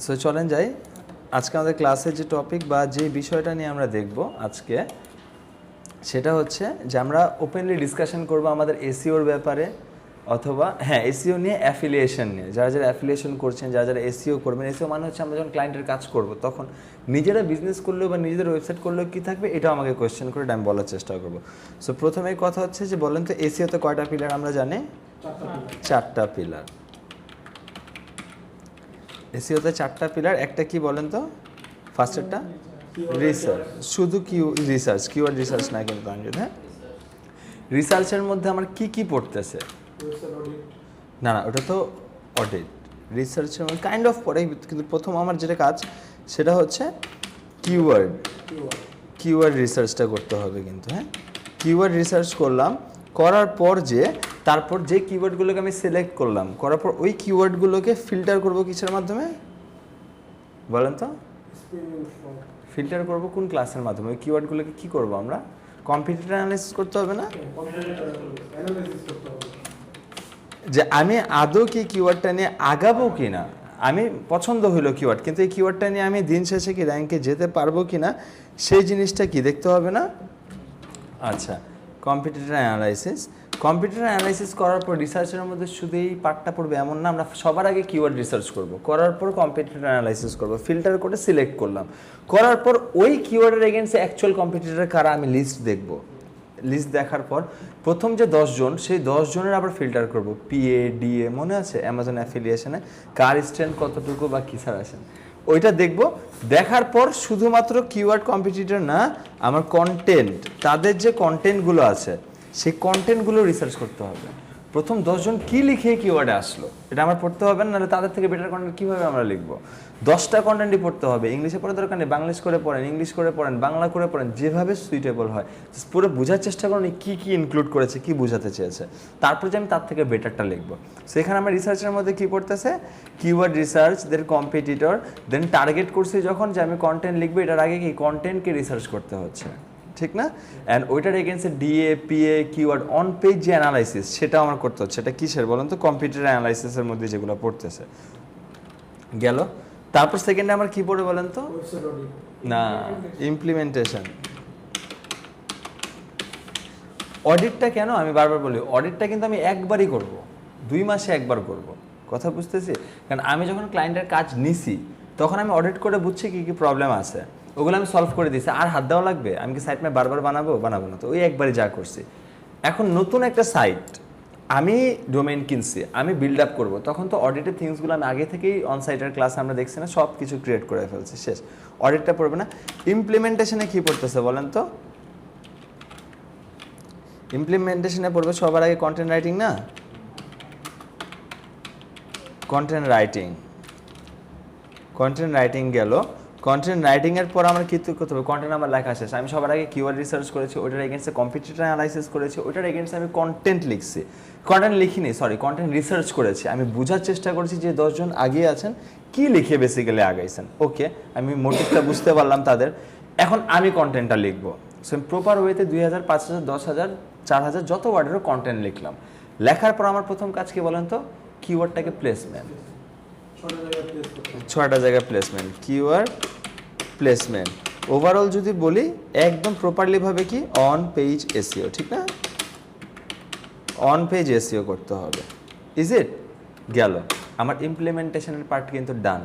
So চলেন যাই আজকে আমাদের ক্লাসে যে টপিক বা যে বিষয়টা নিয়ে আমরা দেখব আজকে সেটা হচ্ছে যে আমরা ওপেনলি ডিসকাশন করব আমাদের এসইওর ব্যাপারে অথবা হ্যাঁ এসইও নিয়ে অ্যাফিলিয়েশন নিয়ে যারা যারা অ্যাফিলিয়েশন করছেন যারা যারা এসইও করবেন এসইও মানে হচ্ছে আমরা যখন ক্লায়েন্টের কাজ করব তখন নিজেরা বিজনেস করলেও বা নিজেদের ওয়েবসাইট করলেও কী থাকবে এটাও আমাকে কোয়েশ্চেন করে আমি বলার চেষ্টা করব সো প্রথমেই কথা হচ্ছে যে বলেন তো এসইওতে কয়টা পিলার আমরা জানি চারটা পিলার এসইওতে চারটা পিলার একটা কি বলেন তো ফার্স্টেরটা রিসার্চ শুধু রিসার্চ কিওয়ার্ড রিসার্চ না কিন্তু আঙ্গিত হ্যাঁ রিসার্চের মধ্যে আমার কি কি পড়তেছে না না ওটা তো অডিট রিসার্চের মধ্যে কাইন্ড অফ পড়ে কিন্তু প্রথম আমার যেটা কাজ সেটা হচ্ছে কিওয়ার্ড রিসার্চটা করতে হবে কিন্তু হ্যাঁ কিওয়ার্ড রিসার্চ করলাম করার পর তারপর যে কিওয়ার্ডগুলোকে আমি সিলেক্ট করলাম করার পর ওই কিওয়ার্ডগুলোকে ফিল্টার করব কিসের মাধ্যমে বলেন তো ফিল্টার করব কোন ক্লাসের মাধ্যমে ওই কিওয়ার্ডগুলোকে কি করব আমরা কম্পিটিটর অ্যানালাইসিস করতে হবে না যে আমি আদৌ কি কিওয়ার্ডটা নিয়ে আগাবো কি না আমি পছন্দ হইলো কিওয়ার্ড কিন্তু এই কিওয়ার্ডটা নিয়ে আমি দিন শেষে কি র্যাঙ্কে যেতে পারবো কি না সেই জিনিসটা কি দেখতে হবে না আচ্ছা কম্পিটিটর অ্যানালাইসিস করার পর রিসার্চের মধ্যে শুধু এই পার্টটা পড়বে এমন না আমরা সবার আগে কিওয়ার্ড রিসার্চ করব করার পর কম্পিটিটর অ্যানালাইসিস করব ফিল্টার করে সিলেক্ট করলাম করার পর ওই কিওয়ার্ডের এগেইনস্টে অ্যাকচুয়াল কম্পিটিটর কারা আমি লিস্ট দেখব লিস্ট দেখার পর প্রথম যে 10 জন সেই 10 জনের আবার ফিল্টার করব পিএ ডিএ মনে আছে অ্যামাজন অ্যাফিলিয়েশনে কার স্ট্রেন্থ কতটুকু বা কী ছাড় আসেন ওইটা দেখব দেখার পর শুধুমাত্র কিওয়ার্ড কম্পিটিটর না আমার কন্টেন্ট তাদের যে কন্টেন্টগুলো আছে সেই কন্টেন্টগুলো রিসার্চ করতে হবে প্রথম 10 জন কী লিখে কিওয়ার্ডে আসলো এটা আমার পড়তে হবে না নাহলে তাদের থেকে বেটার কন্টেন্ট কীভাবে আমরা লিখবো 10টা কন্টেন্টই পড়তে হবে ইংলিশে পড়ে দরকার নেই বাংলিশ করে পড়েন ইংলিশ করে পড়েন বাংলা করে পড়েন যেভাবে সুইটেবল হয় পুরো বোঝার চেষ্টা করুন কী কী ইনক্লুড করেছে কী বোঝাতে চেয়েছে তারপর যে আমি তার থেকে বেটারটা লিখবো সেখানে আমার রিসার্চের মধ্যে কী পড়তেছে কিওয়ার্ড রিসার্চ দেন কম্পিটিটর দেন টার্গেট করছি যখন যে আমি কন্টেন্ট লিখবো এটার আগে কি কন্টেন্টকে রিসার্চ করতে হচ্ছে ঠিক না অ্যান্ড ওইটার এগেন্সে DA PA keyword on page যে অ্যানালাইসিস সেটা আমার করতে হচ্ছে এটা কিসের বলুন তো কম্পিউটার অ্যানালাইসিসের মধ্যে যেগুলো পড়তেছে গেল তারপর সেকেন্ডে আমার কি পড়ে বলেন তো না ইমপ্লিমেন্টেশন অডিটটা কেন আমি বারবার বলি অডিটটা কিন্তু আমি একবারই করব 2 মাসে একবার করব কথা বুঝতেছি কারণ আমি যখন ক্লায়েন্টের কাজ নিছি তখন আমি অডিট করে বুঝছি কী কী প্রবলেম আছে ওগুলো আমি সলভ করে দিয়েছি আর হাত দেওয়া লাগবে আমি কি সাইট ম্যাপ বারবার বানাবো না তো ওই একবারই যা করছি এখন নতুন একটা সাইট আমি ডোমেইন কিনছি আমি বিল্ড আপ করবো তখন তো অডিটের থিংসগুলো আমি আগে থেকেই অন সাইটের ক্লাসে আমরা দেখছি না সব কিছু ক্রিয়েট করে ফেলছি শেষ অডিটটা পড়বে না ইমপ্লিমেন্টেশনে কী পড়তেছে বলেন তো ইমপ্লিমেন্টেশনে পড়বে সবার আগে কন্টেন্ট রাইটিং না কন্টেন্ট রাইটিং গেল কন্টেন্ট রাইটিংয়ের পর আমার কী করতে হবে কন্টেন্ট আমার লেখা শেষ আমি সবার আগে কিওয়ার্ড রিসার্চ করেছি ওইটার এগেন্সে কম্পিটিটর অ্যানালাইসিস করেছি ওইটার এগেন্সে আমি কন্টেন্ট রিসার্চ করেছি আমি বোঝার চেষ্টা করেছি যে 10 জন আগিয়ে আছেন কি লিখে বেসিক্যালি আগাইছেন ওকে আমি মোটিভটা বুঝতে পারলাম তাদের এখন আমি কন্টেন্টটা লিখবো সো আমি প্রপার ওয়েতে 2000 5000 10000 4000 যত ওয়ার্ডেরও কন্টেন্ট লিখলাম লেখার পর আমার প্রথম কাজ কি বলেন তো কিওয়ার্ডটাকে প্লেসমেন্ট 6টা জায়গায় প্লেসমেন্ট কিওয়ার্ড প্লেসমেন্ট ওভারঅল যদি বলি একদম প্রপারলি ভাবে কি অন পেজ এসইও ঠিক না অন পেজ এসইও করতে হবে ইজ ইট গেল আমার ইমপ্লিমেন্টেশনের পার্ট কিন্তু ডান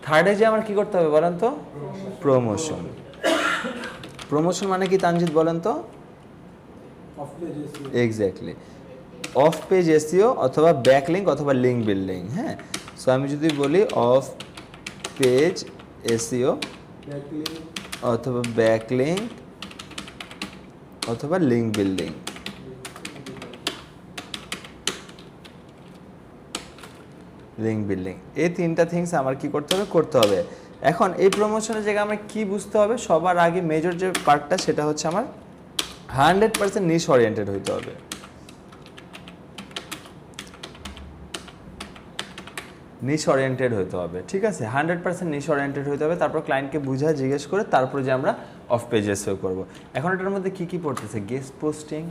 থার্ডে যে আমার কি করতে হবে বলেন তো প্রমোশন মানে কি তানজিদ বলেন তো এক্স্যাক্টলি অফ পেজ এসইও অথবা ব্যাকলিঙ্ক অথবা লিঙ্ক বিল্ডিং হ্যাঁ সো আমি যদি বলি অফ পেজ এসইও অথবা ব্যাকলিঙ্ক অথবা লিঙ্ক বিল্ডিং এই 3টা থিংস আমার কি করতে হবে এখন এই প্রমোশনের জায়গায় আমার কি বুঝতে হবে সবার আগে মেজর যে পার্টটা সেটা হচ্ছে আমার 100% নিশ ওরিয়েন্টেড হইতে হবে নিশ ওরিয়েন্টেড হতে হবে ঠিক আছে 100% নিশ ওরিয়েন্টেড হতে হবে তারপর ক্লায়েন্টকে বুঝা জিজ্ঞেস করে তারপর যে আমরা অফ পেজ এসইও করব এখন এটার মধ্যে কি কি পড়তেছে গেস্ট পোস্টিং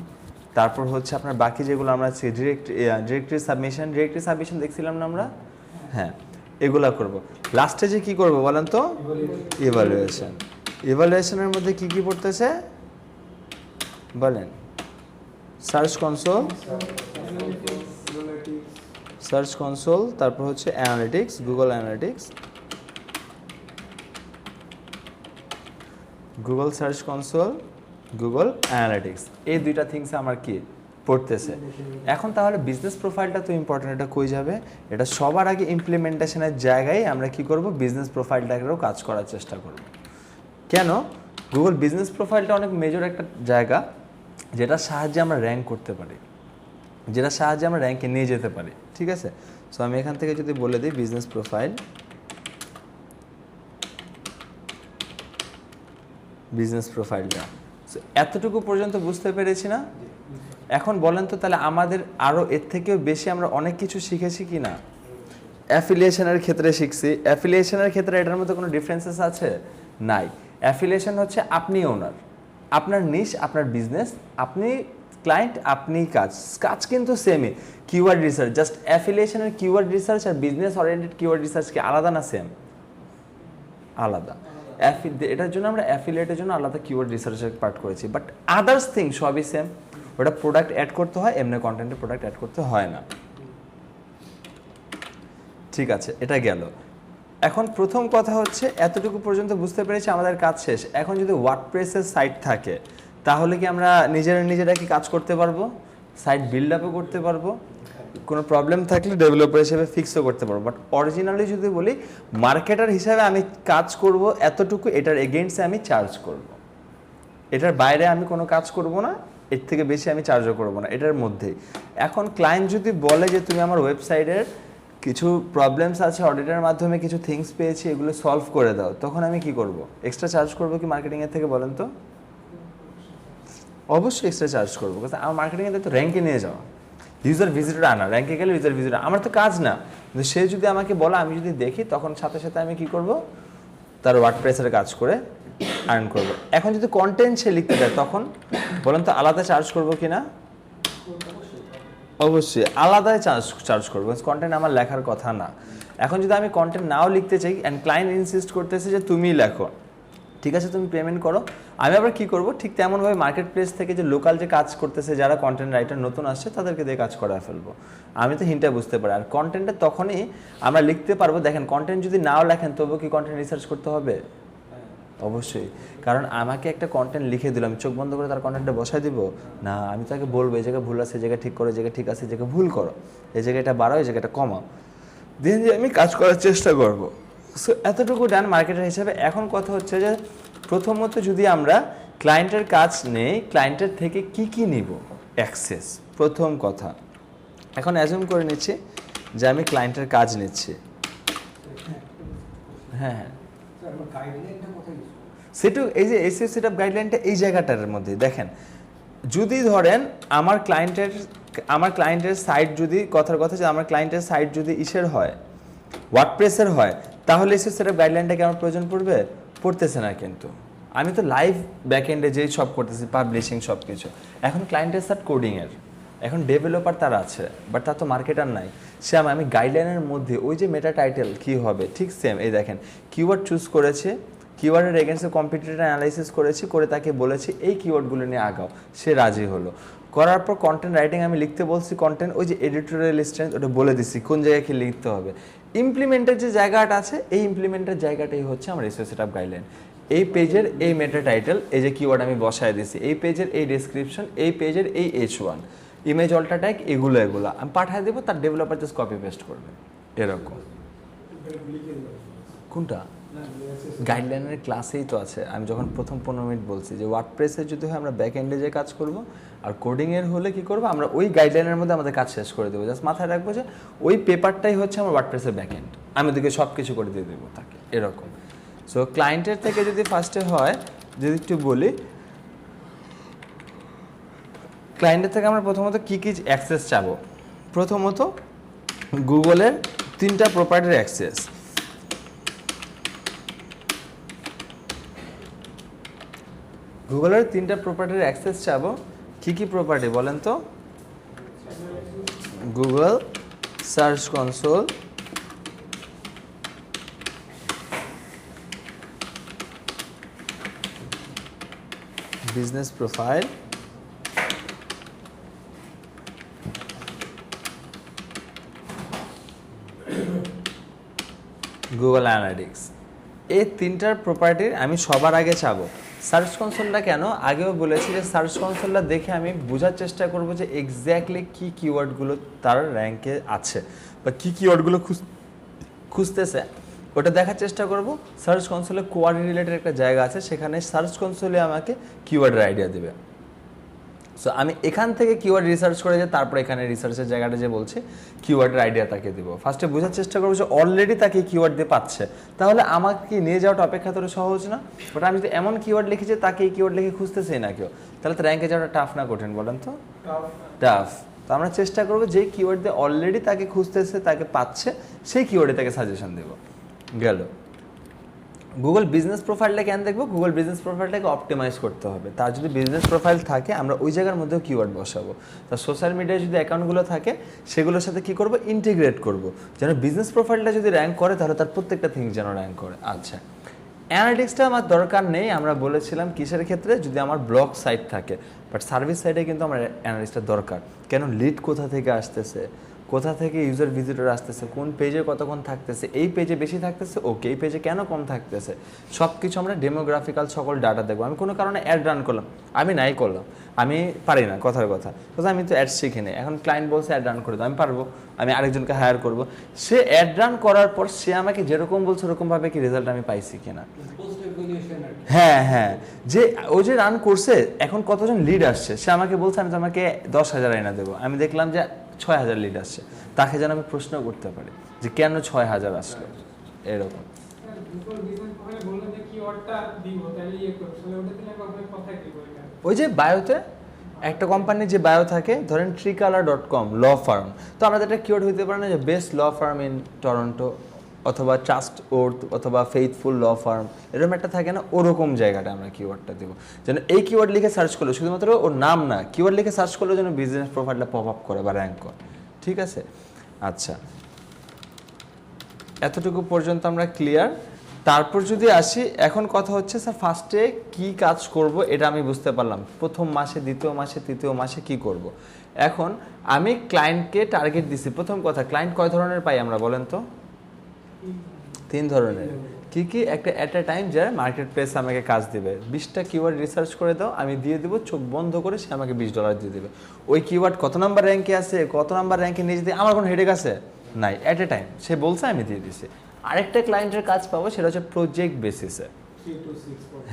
তারপর হচ্ছে আপনার বাকি যেগুলো আমরা ডিরেক্টরি সাবমিশন দেখছিলাম না আমরা হ্যাঁ এগুলা করব। লাস্টে যে কি করব বলেন তো, ইভালুয়েশন। ইভালুয়েশনের মধ্যে কি কি পড়তেছে বলেন? সার্চ কনসোল, তারপর হচ্ছে analytics, Google analytics, Google search console, Google analytics, এই দুইটা থিংস আমার কি পড়তেছে। এখন তাহলে বিজনেস প্রোফাইলটা তো ইম্পর্টেন্ট, এটা কই যাবে? এটা সবার আগে ইমপ্লিমেন্টেশনের জায়গায় আমরা কি করব, বিজনেস প্রোফাইলটাকেও কাজ করার চেষ্টা করব। কেন? গুগল বিজনেস প্রোফাইলটা অনেক মেজর একটা জায়গা, যেটার সাহায্যে আমরা র্যাঙ্ক করতে পারি, যেটার সাহায্যে আমরা র্যাঙ্কে নিয়ে যেতে পারি। ঠিক আছে, সো আমি এখান থেকে যদি বলে দিই বিজনেস প্রোফাইল, বিজনেস প্রোফাইলটা এতটুকু পর্যন্ত বুঝতে পেরেছি না? এখন বলেন তো তাহলে আমাদের আরও এর থেকেও বেশি আমরা অনেক কিছু শিখেছি কি না? অ্যাফিলিয়েশনের ক্ষেত্রে শিখছি। অ্যাফিলিয়েশনের ক্ষেত্রে এটার মধ্যে কোনো ডিফারেন্সেস আছে? নাই। অ্যাফিলিয়েশন হচ্ছে আপনি ওনার, আপনার নিশ, আপনার বিজনেস, আপনি ক্লায়েন্ট, আপনি কাজ কিন্তু সেমই। কিওয়ার্ড রিসার্চ, জাস্ট অ্যাফিলিয়েশনের কিওয়ার্ড রিসার্চ আর বিজনেস ওরিয়েন্টেড কিওয়ার্ড রিসার্চ কি আলাদা না সেম? আলাদা। এটার জন্য আমরা অ্যাফিলিয়েটের জন্য আলাদা কিওয়ার্ড রিসার্চের পার্ট করেছি, বাট আদার্স থিং সবই সেম। ওটা প্রোডাক্ট অ্যাড করতে হয়, এমনি কন্টেন্টে প্রোডাক্ট অ্যাড করতে হয় না। ঠিক আছে, এটা গেল। এখন প্রথম কথা হচ্ছে এতটুকু পর্যন্ত বুঝতে পেরেছি, আমাদের কাজ শেষ। এখন যদি ওয়ার্ডপ্রেসের সাইট থাকে তাহলে কি আমরা নিজেরা কি কাজ করতে পারবো? সাইট বিল্ড আপও করতে পারবো, কোনো প্রবলেম থাকলে ডেভেলপার হিসেবে ফিক্সও করতে পারবো। বাট অরিজিনালি যদি বলি, মার্কেটার হিসাবে আমি কাজ করব এতটুকু, এটার এগেইনস্টে আমি চার্জ করব। এটার বাইরে আমি কোনো কাজ করব না, এর থেকে বেশি আমি চার্জও করব না, এটার মধ্যেই। এখন ক্লায়েন্ট যদি বলে যে তুমি আমার ওয়েবসাইটের কিছু প্রবলেমস আছে, অডিটের মাধ্যমে কিছু থিংস পেয়েছি, এগুলো সলভ করে দাও, তখন আমি কি করব? এক্সট্রা চার্জ করব কি মার্কেটিংয়ের থেকে বলেন তো? অবশ্যই এক্সট্রা চার্জ করবো, কারণ আমার মার্কেটিংয়ে তো র্যাঙ্কে নিয়ে যাওয়া, ইউজার ভিজিটর আনা, র্যাঙ্কে গেলে ইউজার ভিজিটর, আমার তো কাজ না। কিন্তু সে যদি আমাকে বলে, আমি যদি দেখি, তখন সাথে সাথে আমি কি করব? তার ওয়ার্ডপ্রেসের কাজ করে আর্ন করব। এখন যদি কন্টেন্ট সে লিখতে দেয়, তখন বলেন তো আলাদা চার্জ করব কি না? অবশ্যই আলাদাই চার্জ করবো, কন্টেন্ট আমার লেখার কথা না। এখন যদি আমি কন্টেন্ট নাও লিখতে চাই অ্যান্ড ক্লায়েন্ট ইনসিস্ট করতেছে যে তুমিই লেখো, ঠিক আছে তুমি পেমেন্ট করো, আমি আবার কি করব? ঠিক তেমনভাবে মার্কেট প্লেস থেকে যে লোকাল যে কাজ করতেছে, যারা কন্টেন্ট রাইটার নতুন আসছে, তাদেরকে দিয়ে কাজ করা ফেলবো। আমি তো হিন্টটা বুঝতে পারি। আর কন্টেন্টটা তখনই আমরা লিখতে পারবো, দেখেন কন্টেন্ট যদি নাও লেখেন তবুও কি কন্টেন্ট রিসার্চ করতে হবে? অবশ্যই, কারণ আমাকে একটা কন্টেন্ট লিখে দিল, আমি চোখ বন্ধ করে তার কন্টেন্টটা বসাই দিব না। আমি তাকে বলবো এই জায়গায় ভুল আছে, এই জায়গায় ঠিক করো, এই জায়গায় ঠিক আছে, এই জায়গায় ভুল করো, এই জায়গাটা বাড়াও, এই জায়গাটা কমাও, দিন যে আমি কাজ করার চেষ্টা করব। সো এতটুকু ডান মার্কেটার হিসাবে। এখন কথা হচ্ছে যে প্রথমত যদি আমরা ক্লায়েন্টের কাজ নেই, ক্লায়েন্টের থেকে কি কি নিব? অ্যাক্সেস, প্রথম কথা। এখন অ্যাজুম করে নিচ্ছি যে আমি ক্লায়েন্টের কাজ নিচ্ছি। হ্যাঁ হ্যাঁ, সেটু এই যে এসইও সেটআপ গাইডলাইনটা এই জায়গাটার মধ্যে দেখেন, যদি ধরেন আমার ক্লায়েন্টের সাইট যদি, কথার কথা যে আমার ক্লায়েন্টের সাইট যদি ইসের হয়, ওয়ার্ডপ্রেসের হয়, তাহলে এসইও সেটআপ গাইডলাইনটা কি আমার প্রয়োজন পড়বে? পড়তেছে না। কিন্তু আমি তো লাইভ ব্যাকএন্ডে যেই সব করতেছি, পাবলিশিং সব কিছু। এখন ক্লায়েন্টের সাইট কোডিংয়ের, এখন ডেভেলপার তার আছে, বাট তার তো মার্কেটার নাই। সে আমি গাইডলাইনের মধ্যে ওই যে মেটা টাইটেল কী হবে, ঠিক সেম এই দেখেন কিওয়ার্ড চুজ করেছে, কিওয়ার্ডের এগেন্সে কম্পিটিটর অ্যানালাইসিস করেছি, করে তাকে বলেছি এই কিওয়ার্ডগুলো নিয়ে আগাও, সে রাজি হলো। করার পর কন্টেন্ট রাইটিং আমি লিখতে বলছি, কন্টেন্ট ওই যে এডিটোরিয়াল স্ট্রেংথ ওটা বলে দিচ্ছি কোন জায়গায় কি লিখতে হবে। ইমপ্লিমেন্টের যে জায়গাটা আছে, এই ইমপ্লিমেন্টের জায়গাটাই হচ্ছে আমার এসইও সেটআপ গাইডলাইন। এই পেজের এই মেটা টাইটেল, এই যে কিওয়ার্ড আমি বসায় দিছি, এই পেজের এই ডেসক্রিপশন, এই পেজের এই H1, ইমেজ অল্টা ট্যাগ, এগুলো আমি পাঠিয়ে দেবো, তার ডেভেলপার জাস্ট কপি পেস্ট করবে। এরকম কোনটা গাইডলাইনের ক্লাসেই তো আছে। আমি যখন প্রথম 15 মিনিট বলছি যে ওয়ার্ডপ্রেসে যদি হয় আমরা ব্যাক এন্ডে যে কাজ করব, আর কোডিংয়ের হলে কি করব, আমরা ওই গাইডলাইনের মধ্যে আমাদের কাজ শেষ করে দেবো। জাস্ট মাথায় রাখবো যে ওই পেপারটাই হচ্ছে আমার ওয়ার্ডপ্রেসের ব্যাক এন্ড, আমি ওদিকে সব কিছু করে দিয়ে দেবো তাকে, এরকম। সো ক্লায়েন্টের থেকে যদি ফার্স্টে হয়, যদি একটু বলি, ক্লায়েন্টের থেকে আমরা প্রথমত কী কী অ্যাক্সেস চাবো? প্রথমত গুগলের 3টা প্রপার্টির অ্যাক্সেস। গুগলের 3টা প্রপার্টির অ্যাক্সেস চাবো। কী কী প্রপার্টি বলেন তো? Google search console, business profile, Google analytics, এই তিনটার প্রপার্টির আমি সবার আগে চাবো। সার্চ কনসোলটা কেন, আগেও বলেছি যে সার্চ কনসোলটা দেখে আমি বোঝার চেষ্টা করব যে এক্স্যাক্টলি কী কিওয়ার্ডগুলো তার র্যাঙ্কে আছে বা কী কিওয়ার্ডগুলো খুঁজতেছে, ওটা দেখার চেষ্টা করব। সার্চ কনসোলে কোয়ারি রিলেটেড একটা জায়গা আছে, সেখানে সার্চ কনসোলে আমাকে কিওয়ার্ডের আইডিয়া দেবে। সো আমি এখান থেকে কিওয়ার্ড রিসার্চ করে যে তারপর এখানে রিসার্চের জায়গাটা যে বলছে কিওয়ার্ডের আইডিয়া তাকে দেবো। ফার্স্টে বোঝার চেষ্টা করবো যে অলরেডি তাকে কিওয়ার্ড দিয়ে পাচ্ছে, তাহলে আমাকে কি নিয়ে যাওয়াটা অপেক্ষাকৃত সহজ না? বাট আমি যদি এমন কিওয়ার্ড লিখি যে তাকে এই কিওয়ার্ড লিখে খুঁজতেছেই না কেউ, তাহলে তো র্যাঙ্কে যাওয়াটা টাফ না কঠিন বলেন তো? টাফ। তো আমরা চেষ্টা করবো যে কিওয়ার্ড দিয়ে অলরেডি তাকে খুঁজতেছে, তাকে পাচ্ছে, সেই কিওয়ার্ডে তাকে সাজেশন দেবো। গেল। গুগল বিজনেস প্রোফাইলটা কেন দেখবো? গুগল বিজনেস প্রোফাইলটাকে অপটিমাইজ করতে হবে। তার যদি বিজনেস প্রোফাইল থাকে আমরা ওই জায়গার মধ্যেও কিওয়ার্ড বসাবো। তার সোশ্যাল মিডিয়ায় যদি অ্যাকাউন্টগুলো থাকে সেগুলোর সাথে কী করবো, ইন্টিগ্রেট করবো, যেন বিজনেস প্রোফাইলটা যদি র্যাঙ্ক করে তাহলে তার প্রত্যেকটা থিংস যেন র্যাঙ্ক করে। আচ্ছা, অ্যানালিটিক্সটা আমার দরকার নেই, আমরা বলেছিলাম কিসের ক্ষেত্রে, যদি আমার ব্লগ সাইট থাকে। বাট সার্ভিস সাইটে কিন্তু আমার অ্যানালিটিক্সটা দরকার। কেন? লিড কোথা থেকে আসতেছে, কোথা থেকে ইউজার ভিজিটর আসতেছে, কোন পেজে কতক্ষণ থাকতেছে, এই পেজে বেশি থাকতেছে, ওকে এই পেজে কেন কম থাকতেছে, সব কিছু আমরা ডেমোগ্রাফিক্যাল সকল ডাটা দেখবো। আমি কোনো কারণে অ্যাড রান করলাম, আমি নাই করলাম, আমি পারি না, কথার কথা, আমি তো অ্যাড শিখি নি, এখন ক্লায়েন্ট বলছে অ্যাড রান করে দাও, আমি পারবো, আমি আরেকজনকে হায়ার করব, সে অ্যাড রান করার পর সে আমাকে যেরকম বলছে ওরকমভাবে কি রেজাল্ট আমি পাইছি কিনা। হ্যাঁ হ্যাঁ, যে ও যে রান করছে এখন কতজন লিড আসছে, সে আমাকে বলছে আমি তোমাকে 10,000 এনে দেবো, আমি দেখলাম যে 6,000 লিড আসছে, তাকে যেন আমি প্রশ্ন করতে পারি যে কেন 6,000 আসলো, এরকম। ওই যে বায়োতে একটা কোম্পানির যে বায়ো থাকে, ধরেন tricolor.com ল ফার্ম, তো আমাদের একটা কিওয়ার্ড হইতে পারে না যে best law firm in Toronto, অথবা ট্রাস্ট ওর্থ, অথবা ফেইথফুল ল ফার্ম, এরকম একটা থাকে না, ওরকম জায়গাটা আমরা কিওয়ার্ডটা দেবো, যেন এই কিওয়ার্ড লিখে সার্চ করলে শুধুমাত্র ওর নাম না, কিওয়ার্ড লিখে সার্চ করলে যেন বিজনেস প্রোফাইলটা পপ আপ করে বা র্যাঙ্ক করে। ঠিক আছে? আচ্ছা, এতটুকু পর্যন্ত আমরা ক্লিয়ার। তারপর যদি আসি, এখন কথা হচ্ছে স্যার ফার্স্টে কি কাজ করব এটা আমি বুঝতে পারলাম, প্রথম মাসে, দ্বিতীয় মাসে, তৃতীয় মাসে কি করব। এখন আমি ক্লায়েন্টকে টার্গেট দিছি। প্রথম কথা, ক্লায়েন্ট কয় ধরনের পাই আমরা বলেন তো? 3 ধরনের। কি কি? একটা অ্যাট এ টাইম যারা মার্কেট প্লেস আমাকে কাজ দেবে, 20টা কিওয়ার্ড রিসার্চ করে দাও, আমি দিয়ে দেবো, চোখ বন্ধ করে সে আমাকে $20 দিয়ে দেবে। ওই কিওয়ার্ড কত নাম্বার র্যাঙ্কে আছে, কত নাম্বার র্যাঙ্কে নিয়ে যেতে আমার কোনো হেডেক আছে? নাই, অ্যাট এ টাইম সে বলছে আমি দিয়ে দিছি। আরেকটা ক্লায়েন্টের কাজ পাবো, সেটা হচ্ছে প্রজেক্ট বেসিসে।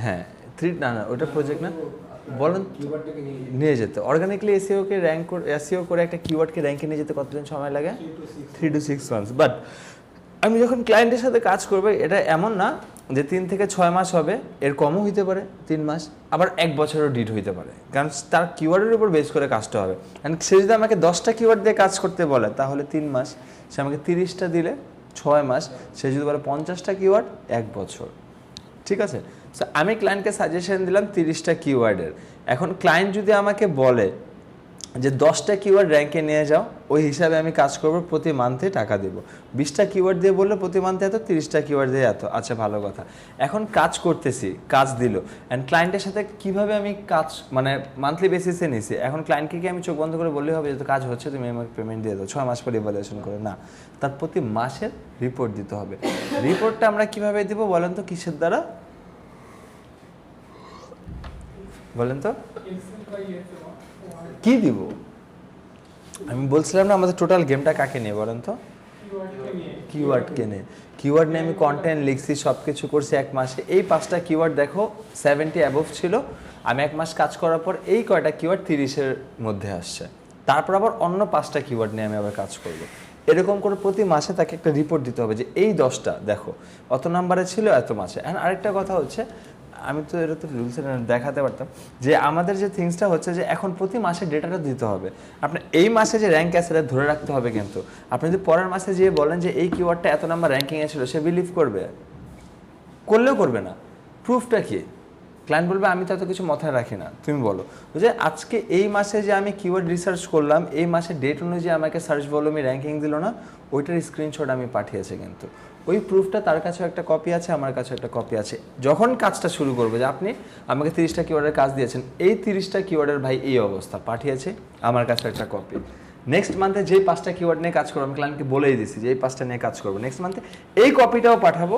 হ্যাঁ, না ওটা প্রজেক্ট না, বলেন নিয়ে যেতে অর্গানিকলি এসইওকে র্যাঙ্ক করে, এসইও করে একটা কিওয়ার্ডকে র্যাঙ্কে নিয়ে যেতে কতদিন সময় লাগে? 3 to 6 months। বাট আমি যখন ক্লায়েন্টের সাথে কাজ করবো, এটা এমন না যে 3 থেকে 6 মাস হবে, এর কমও হইতে পারে 3 মাস, আবার 1 বছরও ডিড হইতে পারে, কারণ তার কিওয়ার্ডের উপর বেস করে কাজটা হবে। কারণ সে যদি আমাকে 10টা কিওয়ার্ড দিয়ে কাজ করতে বলে তাহলে 3 মাস, সে আমাকে 30টা দিলে 6 মাস, সে যদি বলে 50টা কিওয়ার্ড 1 বছর। ঠিক আছে? সো আমি ক্লায়েন্টকে সাজেশন দিলাম 30টা কিওয়ার্ডের। এখন ক্লায়েন্ট যদি আমাকে বলে যে 10টা কিওয়ার্ড র্যাঙ্কে নিয়ে যাও, ওই হিসাবে আমি কাজ করব, প্রতি মান্থে টাকা দেবো। 20টা কিওয়ার্ড দিয়ে বললে প্রতি মান্থে এত, 30টা কিওয়ার্ড দিয়ে এত। আচ্ছা, ভালো কথা। এখন কাজ করতেছি, কাজ দিল, অ্যান্ড ক্লায়েন্টের সাথে কিভাবে আমি কাজ মানে মান্থলি বেসিসে নিছি। এখন ক্লায়েন্টকে কি আমি চোখ বন্ধ করে বললেই হবে যে কাজ হচ্ছে, তুমি আমাকে পেমেন্ট দিয়ে দাও, 6 মাস পর ইভ্যালুয়েশন করে? না, তার প্রতি মাসের রিপোর্ট দিতে হবে। রিপোর্টটা আমরা কিভাবে দিব বলেন তো, কিসের দ্বারা বলেন তো? কি দিব? আমি বলছিলাম না আমাদের টোটাল গেমটা কাকে নিয়ে বলেন তো? কিওয়ার্ডকে নিয়ে। কিওয়ার্ড নিয়ে আমি কন্টেন্ট লিখছি, সব কিছু করছি 1 মাসে। এই 5টা কিওয়ার্ড দেখো 70 অ্যাবভ ছিল, আমি 1 মাস কাজ করার পর এই কয়টা কিওয়ার্ড 30-এর মধ্যে আসছে। তারপর আবার অন্য 5টা কিওয়ার্ড নিয়ে আমি আবার কাজ করব। এরকম করে প্রতি মাসে তাকে একটা রিপোর্ট দিতে হবে যে এই 10টা দেখো অত নাম্বারে ছিল, এত মাসে। এখন আরেকটা কথা হচ্ছে, আমি তো এটা তো রুলস দেখাতে পারতাম যে আমাদের যে থিংসটা হচ্ছে যে এখন প্রতি মাসে ডেটাটা দিতে হবে। আপনার এই মাসে যে র্যাঙ্ক আছে এটা ধরে রাখতে হবে, কিন্তু আপনি যদি পরের মাসে যেয়ে বলেন যে এই কিওয়ার্ডটা এত নাম্বার র্যাঙ্কিংয়ে ছিল, সে বিলিভ করবে? করলেও করবে না। প্রুফটা কি? ক্লায়েন্ট বলবে আমি তো এত কিছু মাথায় রাখি না, তুমি বলো। যে আজকে এই মাসে যে আমি কিওয়ার্ড রিসার্চ করলাম, এই মাসে ডেট অনুযায়ী আমাকে সার্চ ভলিউমে র্যাঙ্কিং দিল না, ওইটার স্ক্রিনশট আমি পাঠিয়েছি, কিন্তু ওই প্রুফটা তার কাছেও একটা কপি আছে, আমার কাছেও একটা কপি আছে। যখন কাজটা শুরু করবে, যে আপনি আমাকে 30টা কিওয়ার্ডের কাজ দিয়েছেন, এই 30টা কিওয়ার্ডের ভাই এই অবস্থা পাঠিয়েছে, আমার কাছে একটা কপি। নেক্সট মান্থে যেই 5টা কিওয়ার্ড নিয়ে কাজ করবো, আমি ক্লায়েন্টকে বলেই দিছি যে এই 5টা নিয়ে কাজ করবো, নেক্সট মান্থে এই কপিটাও পাঠাবো,